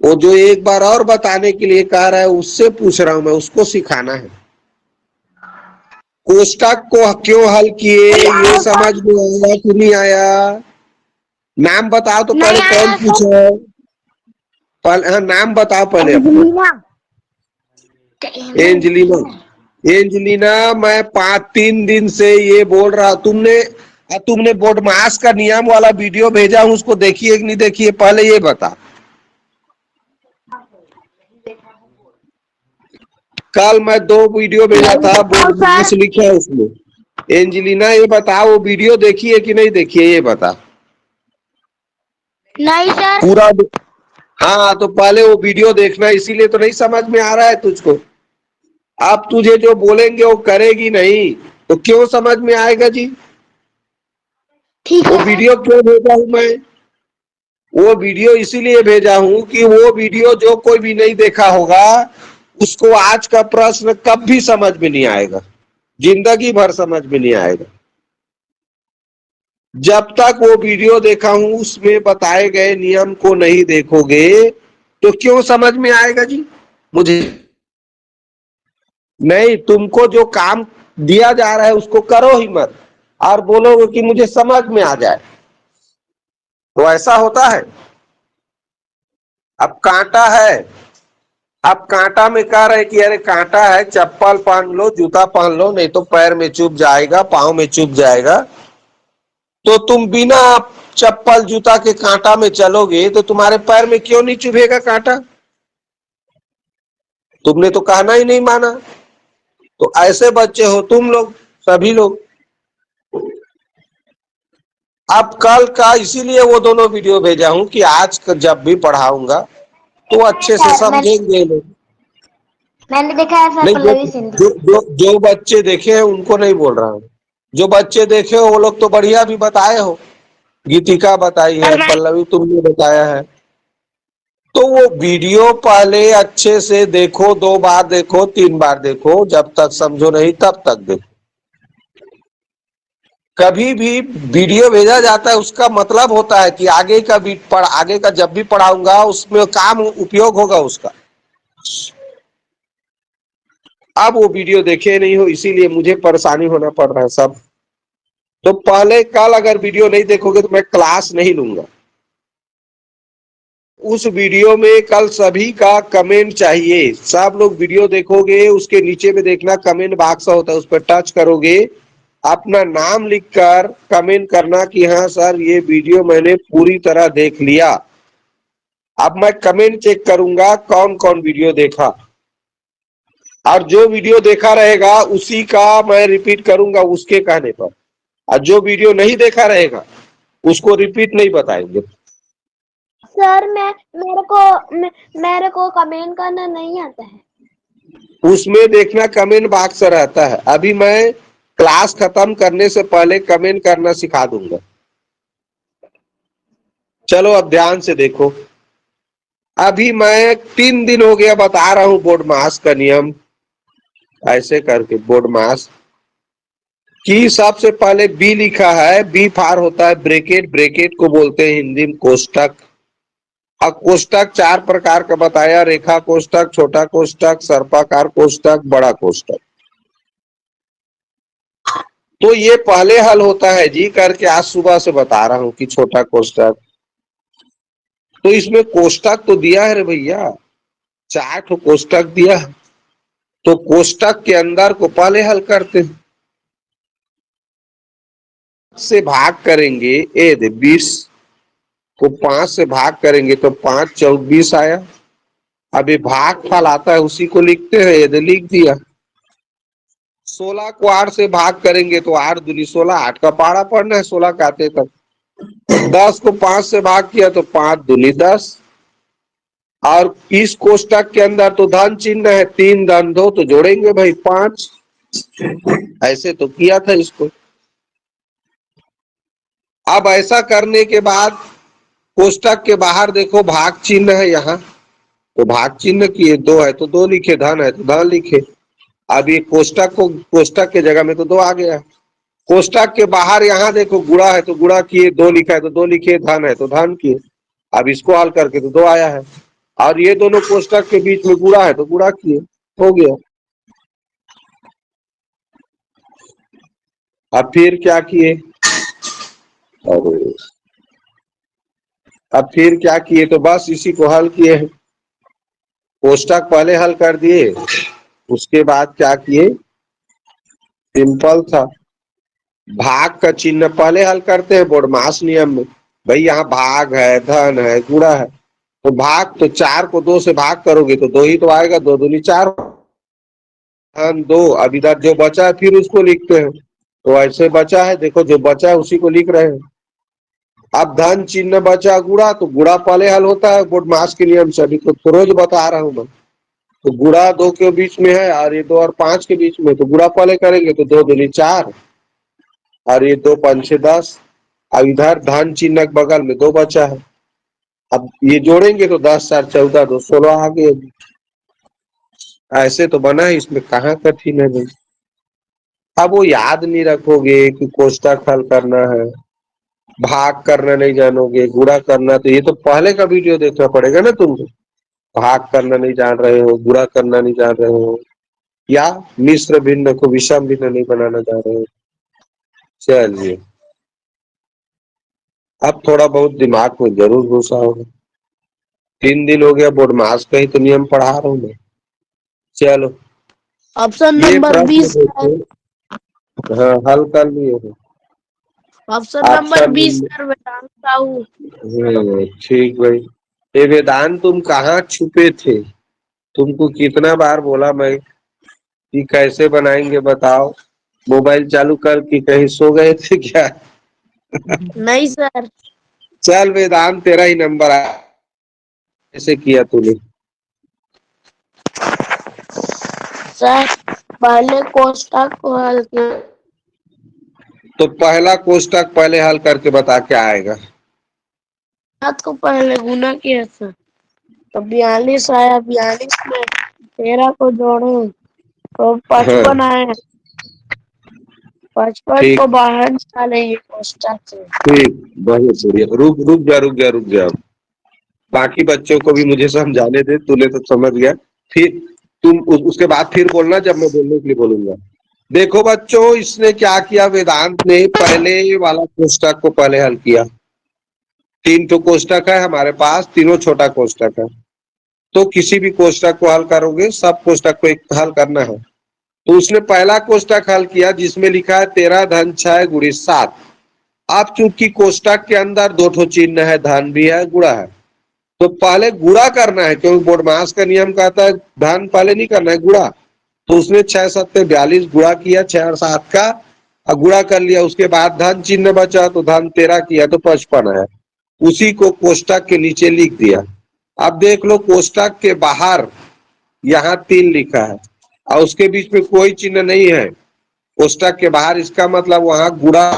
[SPEAKER 1] वो जो एक बार और बताने के लिए कह रहा है उससे पूछ रहा हूं मैं, उसको सिखाना है। कोष्टक को क्यों हल किए ये समझ में आया कि नहीं आया? नाम बताओ तो पहले, कौन पूछा? हाँ, नाम बताओ पहले अपना। एंजलिना। एंजलिना, मैं 3 दिन से ये बोल रहा, तुमने बोडमास का नियम वाला वीडियो भेजा हूं, उसको देखिए कि नहीं देखिए, पहले ये बता। कल मैं 2 वीडियो भेजा था, बोडमास लिखा है उसमें। एंजलिना ये बताओ, वो वीडियो देखिए कि नहीं देखिए, ये बता।
[SPEAKER 2] नहीं सर।
[SPEAKER 1] पूरा। हाँ तो पहले वो वीडियो देखना, इसीलिए तो नहीं समझ में आ रहा है तुझको। आप तुझे जो बोलेंगे वो करेगी नहीं तो क्यों समझ में आएगा जी?
[SPEAKER 2] ठीक
[SPEAKER 1] वो
[SPEAKER 2] है।
[SPEAKER 1] वीडियो क्यों भेजा हूं मैं? वो वीडियो इसीलिए भेजा हूं कि वो वीडियो जो कोई भी नहीं देखा होगा उसको आज का प्रश्न कभी समझ में नहीं आएगा, जिंदगी भर समझ में नहीं आएगा। जब तक वो वीडियो देखा हूं उसमें बताए गए नियम को नहीं देखोगे तो क्यों समझ में आएगा जी मुझे? नहीं, तुमको जो काम दिया जा रहा है उसको करो ही मत और बोलोगे कि मुझे समझ में आ जाए, तो ऐसा होता है? अब कांटा है, अब कांटा में कह रहे कि अरे कांटा है, चप्पल पहन लो, जूता पहन लो, नहीं तो पैर में चुभ जाएगा, पांव में चुभ जाएगा। तो तुम बिना चप्पल जूता के कांटा में चलोगे तो तुम्हारे पैर में क्यों नहीं चुभेगा कांटा? तुमने तो कहना ही नहीं माना। तो ऐसे बच्चे हो तुम लोग, सभी लोग। अब कल का इसीलिए वो दोनों वीडियो भेजा हूं कि आज जब भी पढ़ाऊंगा तो अच्छे से समझेंगे लोग।
[SPEAKER 3] मैंने देखा है सर
[SPEAKER 1] नहीं,
[SPEAKER 3] पल्लवी सिंधु।
[SPEAKER 1] जो बच्चे देखे हैं उनको नहीं बोल रहा हूँ, जो बच्चे देखे हो वो लोग तो बढ़िया भी बताए हो। गीतिका बताई है, पल्लवी तुमने बताया है। तो वो वीडियो पहले अच्छे से देखो, 2 बार देखो, 3 बार देखो, जब तक समझो नहीं तब तक देखो। कभी भी वीडियो भेजा जाता है उसका मतलब होता है कि आगे का जब भी पढ़ाऊंगा उसमें काम उपयोग होगा उसका। अब वो वीडियो देखे नहीं हो इसीलिए मुझे परेशानी होना पड़ रहा है सब। तो पहले कल अगर वीडियो नहीं देखोगे तो मैं क्लास नहीं लूंगा। उस वीडियो में कल सभी का कमेंट चाहिए। सब लोग वीडियो देखोगे, उसके नीचे में देखना कमेंट बॉक्स होता है, उस पर टच करोगे, अपना नाम लिखकर कमेंट करना कि हाँ सर ये वीडियो मैंने पूरी तरह देख लिया। अब मैं कमेंट चेक करूंगा कौन कौन वीडियो देखा, और जो वीडियो देखा रहेगा उसी का मैं रिपीट करूंगा उसके कहने पर, और जो वीडियो नहीं देखा रहेगा उसको रिपीट नहीं बताएंगे।
[SPEAKER 2] सर मेरे को कमेंट करना नहीं आता है।
[SPEAKER 1] उसमें देखना कमेंट बॉक्स रहता है। अभी मैं क्लास खत्म करने से पहले कमेंट करना सिखा दूंगा। चलो अब ध्यान से देखो। अभी मैं 3 दिन हो गया बता रहा हूं बोर्ड मास का नियम, ऐसे करके बोर्ड मास की सबसे पहले बी लिखा है, बी फार होता है ब्रैकेट, ब्रैकेट को बोलते हैं हिंदी में कोष्टक। अब कोष्टक 4 प्रकार का बताया, रेखा कोष्टक, छोटा कोष्टक, सर्पाकार कोष्टक, बड़ा कोष्टक। तो ये पहले हल होता है जी करके आज सुबह से बता रहा हूं कि छोटा कोष्टक। तो इसमें कोष्टक तो दिया है रे भैया, 4 ठो कोष्टक दिया है, तो कोष्टक के अंदर को पहले हल करते हैं। से भाग करेंगे, ए दे 20 को 5 से भाग करेंगे तो 5 चौक 20 आया। अब ये भाग फल आता है उसी को लिखते हैं, ये लिख दिया। 16 को 8 से भाग करेंगे तो 8 दूनी 16, 8 का पहाड़ा पढ़ना है 16 का आते तक। 10 को 5 से भाग किया तो 5 दूनी 10। और इस कोष्टक के अंदर तो धन चिन्ह है, 3 धन 2 तो जोड़ेंगे भाई 5। ऐसे तो किया था इसको। अब ऐसा करने के बाद कोष्टक के बाहर देखो भाग चिन्ह है यहाँ, तो भाग चिन्ह किए, 2 है तो 2 लिखे, धन है तो धन लिखे। अब ये कोष्टक के जगह में तो 2 आ गया। कोष्टक के बाहर यहाँ देखो गुणा है तो गुणा किए, 2 लिखा है तो 2 लिखे, धन है तो धन किए। अब इसको हल करके तो 2 आया है, और ये दोनों कोष्टक के बीच में गुणा है तो गुणा किए, हो गया। अब फिर क्या किए, अब फिर क्या किए, तो बस इसी को हल किए हैं। कोष्टक पहले हल कर दिए, उसके बाद क्या किए, सिंपल था, भाग का चिन्ह पहले हल करते हैं बोडमास नियम में। भाई यहाँ भाग है, धन है, गुणा है, तो भाग तो 4 को 2 से भाग करोगे तो 2 ही तो आएगा, 2 दूनी 4, धन 2। अब इधर जो बचा है फिर उसको लिखते हैं, तो ऐसे बचा है, देखो जो बचा है उसी को लिख रहे हैं। अब धन चिन्ह बचा गुणा, तो गुणा पहले हल होता है बोडमास के नियम से, अभी तो रोज बता रहा हूं मैं। तो गुणा 2 के बीच में है और ये 2 और 5 के बीच में, तो गुणा पहले करेंगे तो 2 दूनी 4 और ये 2 पंचे 10। अब इधर धन चिन्ह के बगल में 2 बचा है, अब ये जोड़ेंगे तो 10 4 14 तो 16 आ गए। ऐसे तो बना है, इसमें कहाँ कठिन है भाई। अब वो याद नहीं रखोगे कि कोष्टक हल करना है, भाग करना नहीं जानोगे, गुणा करना, तो ये तो पहले का वीडियो देखना पड़ेगा ना तुमको। भाग करना नहीं जान रहे हो, गुणा करना नहीं जान रहे हो, या मिश्र भिन्न को विषम भिन्न नहीं बनाना जान रहे हो। चलिए, अब थोड़ा बहुत दिमाग में जरूर घुसा होगा। 3 दिन हो गया बोर्ड मास का ही तो नियम पढ़ा रहा हूँ मैं। चलो
[SPEAKER 4] ऑप्शन
[SPEAKER 1] ये
[SPEAKER 4] नंबर
[SPEAKER 1] प्रश्न
[SPEAKER 4] 20
[SPEAKER 1] देखो। हाँ, हल कर लिए हो।
[SPEAKER 4] ऑप्शन नंबर
[SPEAKER 1] ऑप्शन
[SPEAKER 4] 20 सर वेदांत साहू।
[SPEAKER 1] ठीक भाई। ये वेदांत तुम कहाँ छुपे थे? तुमको कितना बार बोला मैं कि कैसे बनाएंगे बताओ? मोबाइल चालू कर कि कहीं सो गए थे क्या?
[SPEAKER 4] नहीं सर,
[SPEAKER 1] चल वेदांत, तेरा ही नंबर आया। कैसे किया तूने?
[SPEAKER 4] सर पहले कोष्टक को हल कर।
[SPEAKER 1] तो पहला कोष्टक पहले हल करके बता क्या आएगा।
[SPEAKER 4] सात को पहले गुना किया सर, तो 42 आया। 42 में 13 को जोड़े तो 55
[SPEAKER 1] हाँ
[SPEAKER 4] आया। 55 को
[SPEAKER 1] ठीक
[SPEAKER 4] बाहर निकालेंगे कोष्टक से।
[SPEAKER 1] ठीक, बहुत बढ़िया। रुक जा। बाकी बच्चों को भी मुझे समझाने दे, तूने तो समझ गया। फिर तुम उसके बाद फिर बोलना जब मैं बोलने के लिए बोलूंगा। देखो बच्चों, इसने क्या किया, वेदांत ने पहले वाला कोष्टक को पहले हल किया। 3 तो कोष्टक है हमारे पास, तीनों छोटा कोष्टक है। तो किसी भी कोष्टक को हल करोगे, सब कोष्टक को एक हल करना है। तो उसने पहला कोष्टक हल किया जिसमें लिखा है 13 धन 6 गुणित 7। अब चूंकि कोष्टक के अंदर 2 ठो चिन्ह है, धन भी है गुणा है, तो पहले गुणा करना है, क्योंकि बोर्डमास का नियम कहता है धन पहले नहीं करना है, गुणा। तो उसने 6 7 42 गुणा किया, 6 और 7 का और गुणा कर लिया। उसके बाद धन चिन्ह बचा तो धन 13 किया तो 55 है। उसी को कोष्टक के नीचे लिख दिया। अब देख लो कोष्टक के बाहर यहाँ 3 लिखा है और उसके बीच में कोई चिन्ह नहीं है कोष्टक के बाहर, इसका मतलब वहां गुणा,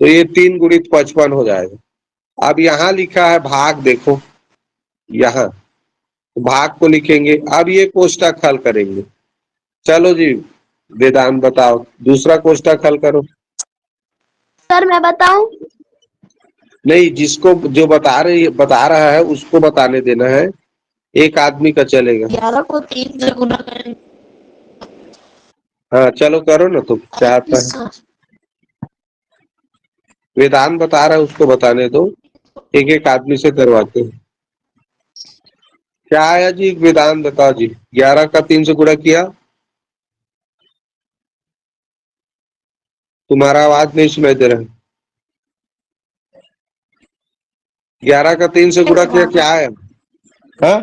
[SPEAKER 1] तो ये 3 गुणित 55 हो जाएगा। अब यहाँ लिखा है भाग, देखो यहाँ भाग को लिखेंगे। अब ये कोष्टक हल करेंगे। चलो जी वेदांत बताओ, दूसरा कोष्टक हल करो।
[SPEAKER 2] सर मैं बताऊं?
[SPEAKER 1] नहीं, जिसको जो बता रहा है उसको बताने देना है, एक आदमी का चलेगा।
[SPEAKER 4] 11 को 3 से गुना करेंगे।
[SPEAKER 1] हाँ चलो करो ना, तो क्या आता
[SPEAKER 4] 35
[SPEAKER 1] है।
[SPEAKER 4] सर।
[SPEAKER 1] वेदांत बता रहा है उसको बताने दो, एक एक आदमी से करवाते हैं। क्या आया जी, वेदांत बताओ जी। 11 का 3 से गुणा किया। तुम्हारा आवाज नहीं सुनाई दे रहा है। 11 का 3 से गुणा किया, क्या आया? हाँ,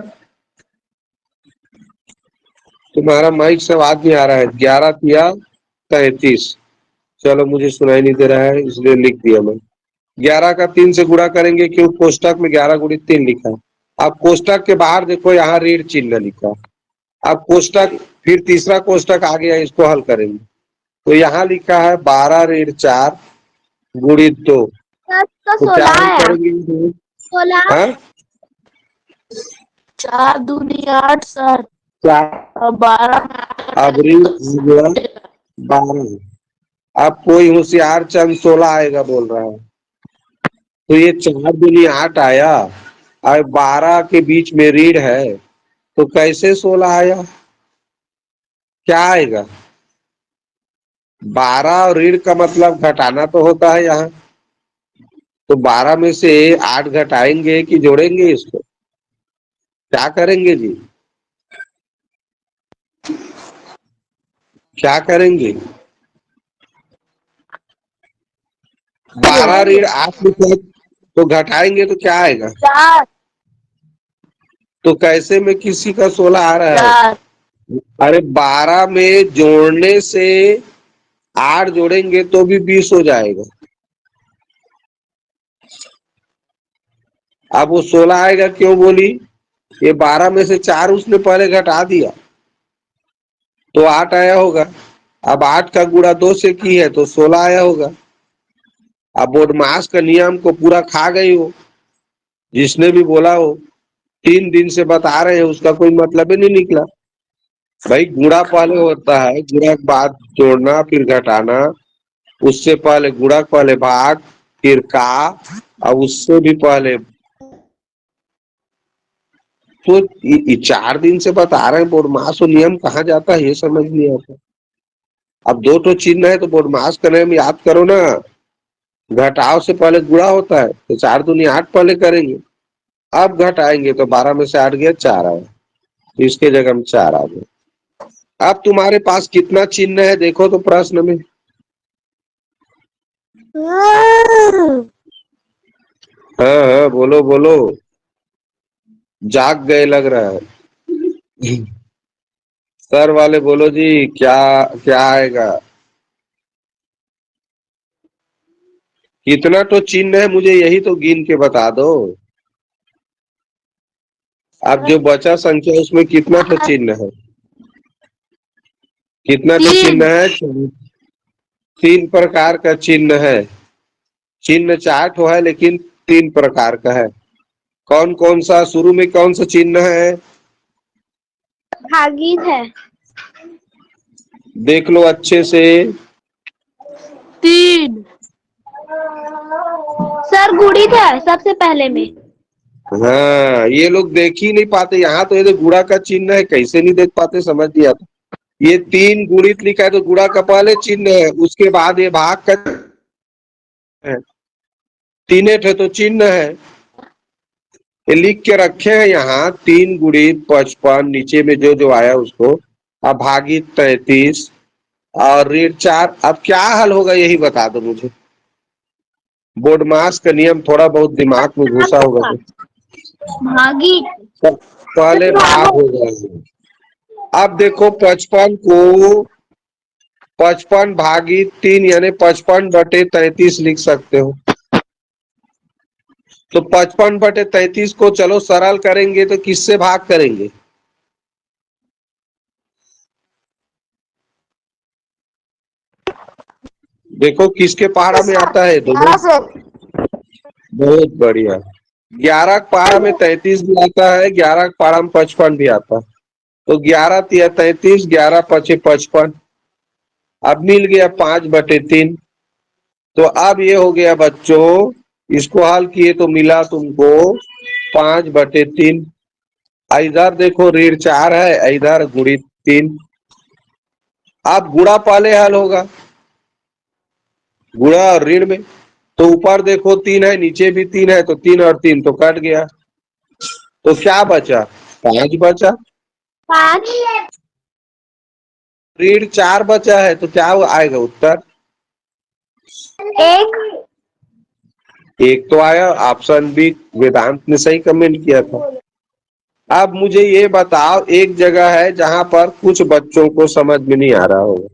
[SPEAKER 1] तुम्हारा माइक से आवाज नहीं आ रहा है। 11 किया 33। चलो मुझे सुनाई नहीं दे रहा है इसलिए लिख दिया मैं। 11 का 3 से गुणा करेंगे, क्यों कोष्टक में 11 गुणित 3 लिखा है। अब कोष्टक के बाहर देखो, यहाँ ऋण चिन्ह लिखा है। अब कोष्टक, फिर तीसरा कोष्टक आ गया, इसको हल करेंगे। तो यहाँ लिखा है 12 ऋण 4 गुणित 2।
[SPEAKER 2] सर तो
[SPEAKER 1] तो क्या
[SPEAKER 2] 16
[SPEAKER 1] हल
[SPEAKER 2] आया।
[SPEAKER 1] करेंगे?
[SPEAKER 2] 16।
[SPEAKER 1] हाँ,
[SPEAKER 4] 4 दूनी 8 सर,
[SPEAKER 1] 4।
[SPEAKER 4] और 12
[SPEAKER 1] अब ऋण आ गया 12। अब कोई होशियार चंद 16 आएगा बोल रहा है, तो ये 4 दूनी 8 आया और 12 के बीच में ऋण है, तो कैसे 16 आया? क्या आएगा? 12 और ऋण का मतलब घटाना तो होता है यहाँ, तो 12 में से 8 घटाएंगे कि जोड़ेंगे इसको? क्या करेंगे जी, क्या करेंगे? 12 ऋण 8 लिखा तो घटाएंगे तो क्या आएगा?
[SPEAKER 4] 4
[SPEAKER 1] तो कैसे में किसी का 16 आ रहा है?
[SPEAKER 4] 4
[SPEAKER 1] अरे 12 में जोड़ने से 8 जोड़ेंगे तो भी 20 हो जाएगा। अब वो 16 आएगा क्यों बोली? ये 12 में से 4 उसने पहले घटा दिया तो 8 आया होगा। अब 8 का गुणा 2 से की है तो 16 आया होगा। अब बोडमास का नियम को पूरा खा गई हो, जिसने भी बोला हो 3 दिन से बता रहे हैं, उसका कोई मतलब ही नहीं निकला। भाई गुणा पहले होता है, गुणा के बाद जोड़ना फिर घटाना, उससे पहले गुणा के पहले भाग फिर का, और उससे भी पहले। तो 4 दिन से बता रहे हैं बोडमास और नियम कहाँ जाता है, ये समझ नहीं आता। अब 2 तो चिन्ह है तो बोडमास का नियम याद करो ना, घटाव से पहले गुणा होता है, तो 4 दूनी 8 पहले करेंगे। अब घटाएंगे तो 12 में से 8 गया 4 आया, तो इसके जगह में 4 आ गए। अब तुम्हारे पास कितना चिन्ह है देखो तो प्रश्न में। हाँ हाँ, बोलो बोलो, जाग गए लग रहा है। सर वाले बोलो जी, क्या क्या आएगा? कितना तो चिन्ह है, मुझे यही तो गिन के बता दो। अब जो बचा संख्या उसमें कितना तो चिन्ह है? कितना तो चिन्ह है? 3 प्रकार का चिन्ह है। चिन्ह 4 तो है लेकिन 3 प्रकार का है। कौन कौन सा? शुरू में कौन सा चिन्ह है?
[SPEAKER 2] भागीत है।
[SPEAKER 1] देख लो अच्छे से।
[SPEAKER 4] 3।
[SPEAKER 2] सर गुणित है सबसे पहले में।
[SPEAKER 1] हाँ, ये लोग देख ही नहीं पाते, यहाँ तो ये तो गुणा का चिन्ह है, कैसे नहीं देख पाते समझ दिया। ये 3 गुणित लिखा है तो गुणा का पहले चिन्ह है, उसके बाद ये भाग का है। 3 थे तो चिन्ह है, ये लिख के रखे हैं यहाँ। 3 गुणित 55, नीचे में जो जो आया उसको, अब भागित 33 और ऋण 4। अब क्या हल होगा यही बता दो मुझे। बोर्डमास का नियम थोड़ा बहुत दिमाग में घुसा होगा तो।
[SPEAKER 3] भागीत।
[SPEAKER 1] पहले भाग होगा। अब देखो 55 को 55 भागित 3 यानी 55/33 लिख सकते हो। तो 55/33 को चलो सरल करेंगे तो किससे भाग करेंगे? देखो किसके पहाड़ा में आता है दोनों। बहुत बढ़िया। 11 के पहाड़ा में 33 भी आता है, 11 के पहाड़ा में 55 भी आता है। तो 11 तिया 33, 11 पचे 55। अब मिल गया 5/3। तो अब ये हो गया बच्चों, इसको हल किए तो मिला तुमको 5/3। इधर देखो ऋण 4 है, इधर गुणित 3। अब गुणा पहले हल होगा, गुणा और ऋण में। तो ऊपर देखो 3 है, नीचे भी 3 है, तो 3 और 3 तो कट गया। तो क्या बचा? 5 बचा।
[SPEAKER 2] 5
[SPEAKER 1] ऋण 4 बचा है, तो क्या आएगा उत्तर?
[SPEAKER 2] 1
[SPEAKER 1] एक तो आया, ऑप्शन बी वेदांत ने सही कमेंट किया था। अब मुझे ये बताओ, एक जगह है जहां पर कुछ बच्चों को समझ में नहीं आ रहा होगा,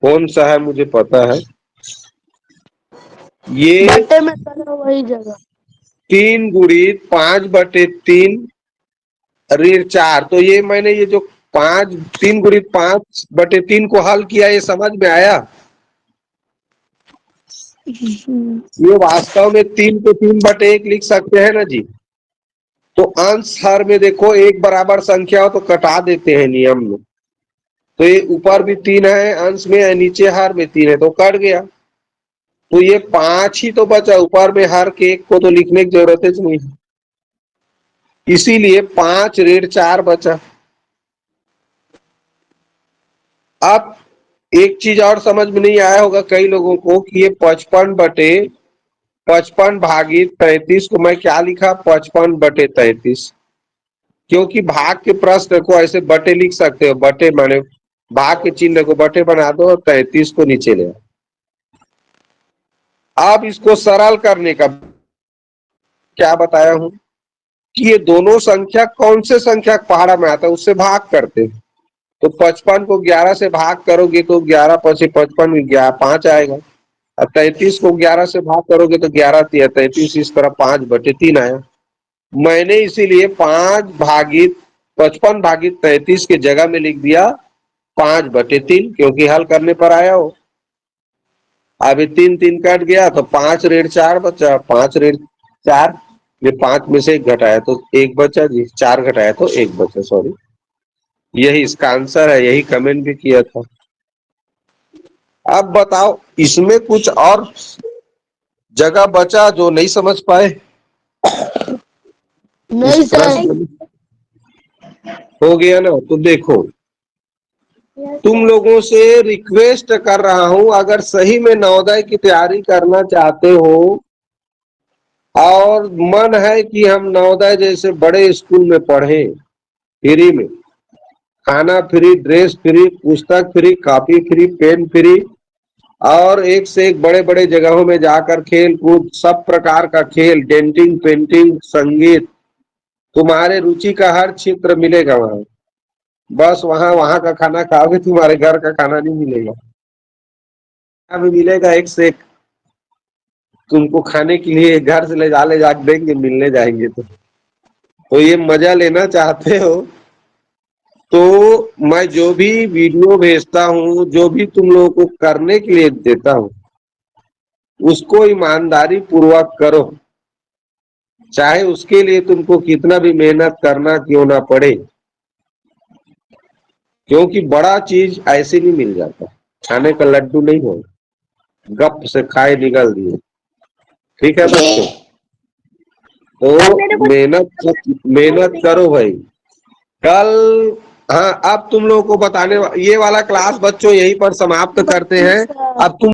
[SPEAKER 1] कौन सा है मुझे पता है। ये
[SPEAKER 4] बट्टे में करो वही जगह।
[SPEAKER 1] 3 गुणित 5/3 ऋण 4। तो ये मैंने ये जो 3 गुणित 5/3 को हल किया, ये समझ में आया। ये वास्तव में 3 को 3/1 लिख सकते हैं ना जी। तो अंश हर में देखो एक बराबर संख्या हो तो कटा देते हैं नियम में। तो ये ऊपर भी 3 है अंश में, नीचे हर में 3 है तो कट गया। तो ये 5 ही तो बचा, ऊपर में हर के 1 को तो लिखने की जरूरत ही नहीं, इसीलिए 5 ऋण 4 बचा। अब एक चीज और समझ में नहीं आया होगा कई लोगों को कि ये 55 भागित 33 को मैं क्या लिखा? 55/33। क्योंकि भाग के प्रश्न को ऐसे बटे लिख सकते हो, बटे माने भाग के चिन्ह को बटे बना दो और 33 को नीचे ले। अब इसको सरल करने का क्या बताया हूं कि ये दोनों संख्या कौन से संख्या पहाड़ा में आता है उससे भाग करते हैं। तो 55 को 11 से भाग करोगे तो 11 पचे 55 5 आएगा। अब 33 को 11 से भाग करोगे तो 11 तिया 33, इस तरह 5/3 आया। मैंने इसीलिए 55 भागित 33 के जगह में लिख दिया 5/3, क्योंकि हल करने पर आया हो। अभी 3 3 कट गया तो 5 ऋण 4 बचा, 5 ऋण 4, ये 5 में से 1 घटाया तो 1 बचा जी, 4 घटाया तो 1 बचा, सॉरी यही इसका आंसर है, यही कमेंट भी किया था। अब बताओ इसमें कुछ और जगह बचा जो नहीं समझ पाए?
[SPEAKER 4] नहीं
[SPEAKER 1] इस
[SPEAKER 4] सर।
[SPEAKER 1] प्रश्न हो गया ना? तो देखो तुम लोगों से रिक्वेस्ट कर रहा हूं, अगर सही में नवोदय की तैयारी करना चाहते हो और मन है कि हम नवोदय जैसे बड़े स्कूल में पढ़ें, फ्री में, खाना फ्री, ड्रेस फ्री, पुस्तक free, copy free, pain free, और एक से एक बड़े बड़े जगहों में जाकर खेल कूद, सब प्रकार का खेल, डेंटिंग, पेंटिंग, संगीत, तुम्हारे रुचि का हर क्षेत्र मिलेगा वहां। बस वहां का खाना खाओगे, तुम्हारे घर का खाना नहीं मिलेगा। अभी मिलेगा एक से एक, तुमको खाने के लिए घर से ले जा देंगे, मिलने जाएंगे तो ये मजा लेना चाहते हो तो मैं जो भी वीडियो भेजता हूँ, जो भी तुम लोगों को करने के लिए देता हूँ, उसको ईमानदारी पूर्वक करो, चाहे उसके लिए तुमको कितना भी मेहनत करना क्यों ना पड़े, क्योंकि बड़ा चीज ऐसे नहीं मिल जाता, खाने का लड्डू नहीं हो, गप से खाए निगल दिए। ठीक है बच्चों, तो मेहनत करो भाई। कल हाँ, अब तुम लोगों को बताने ये वाला क्लास बच्चों यहीं पर समाप्त करते हैं। अब तुम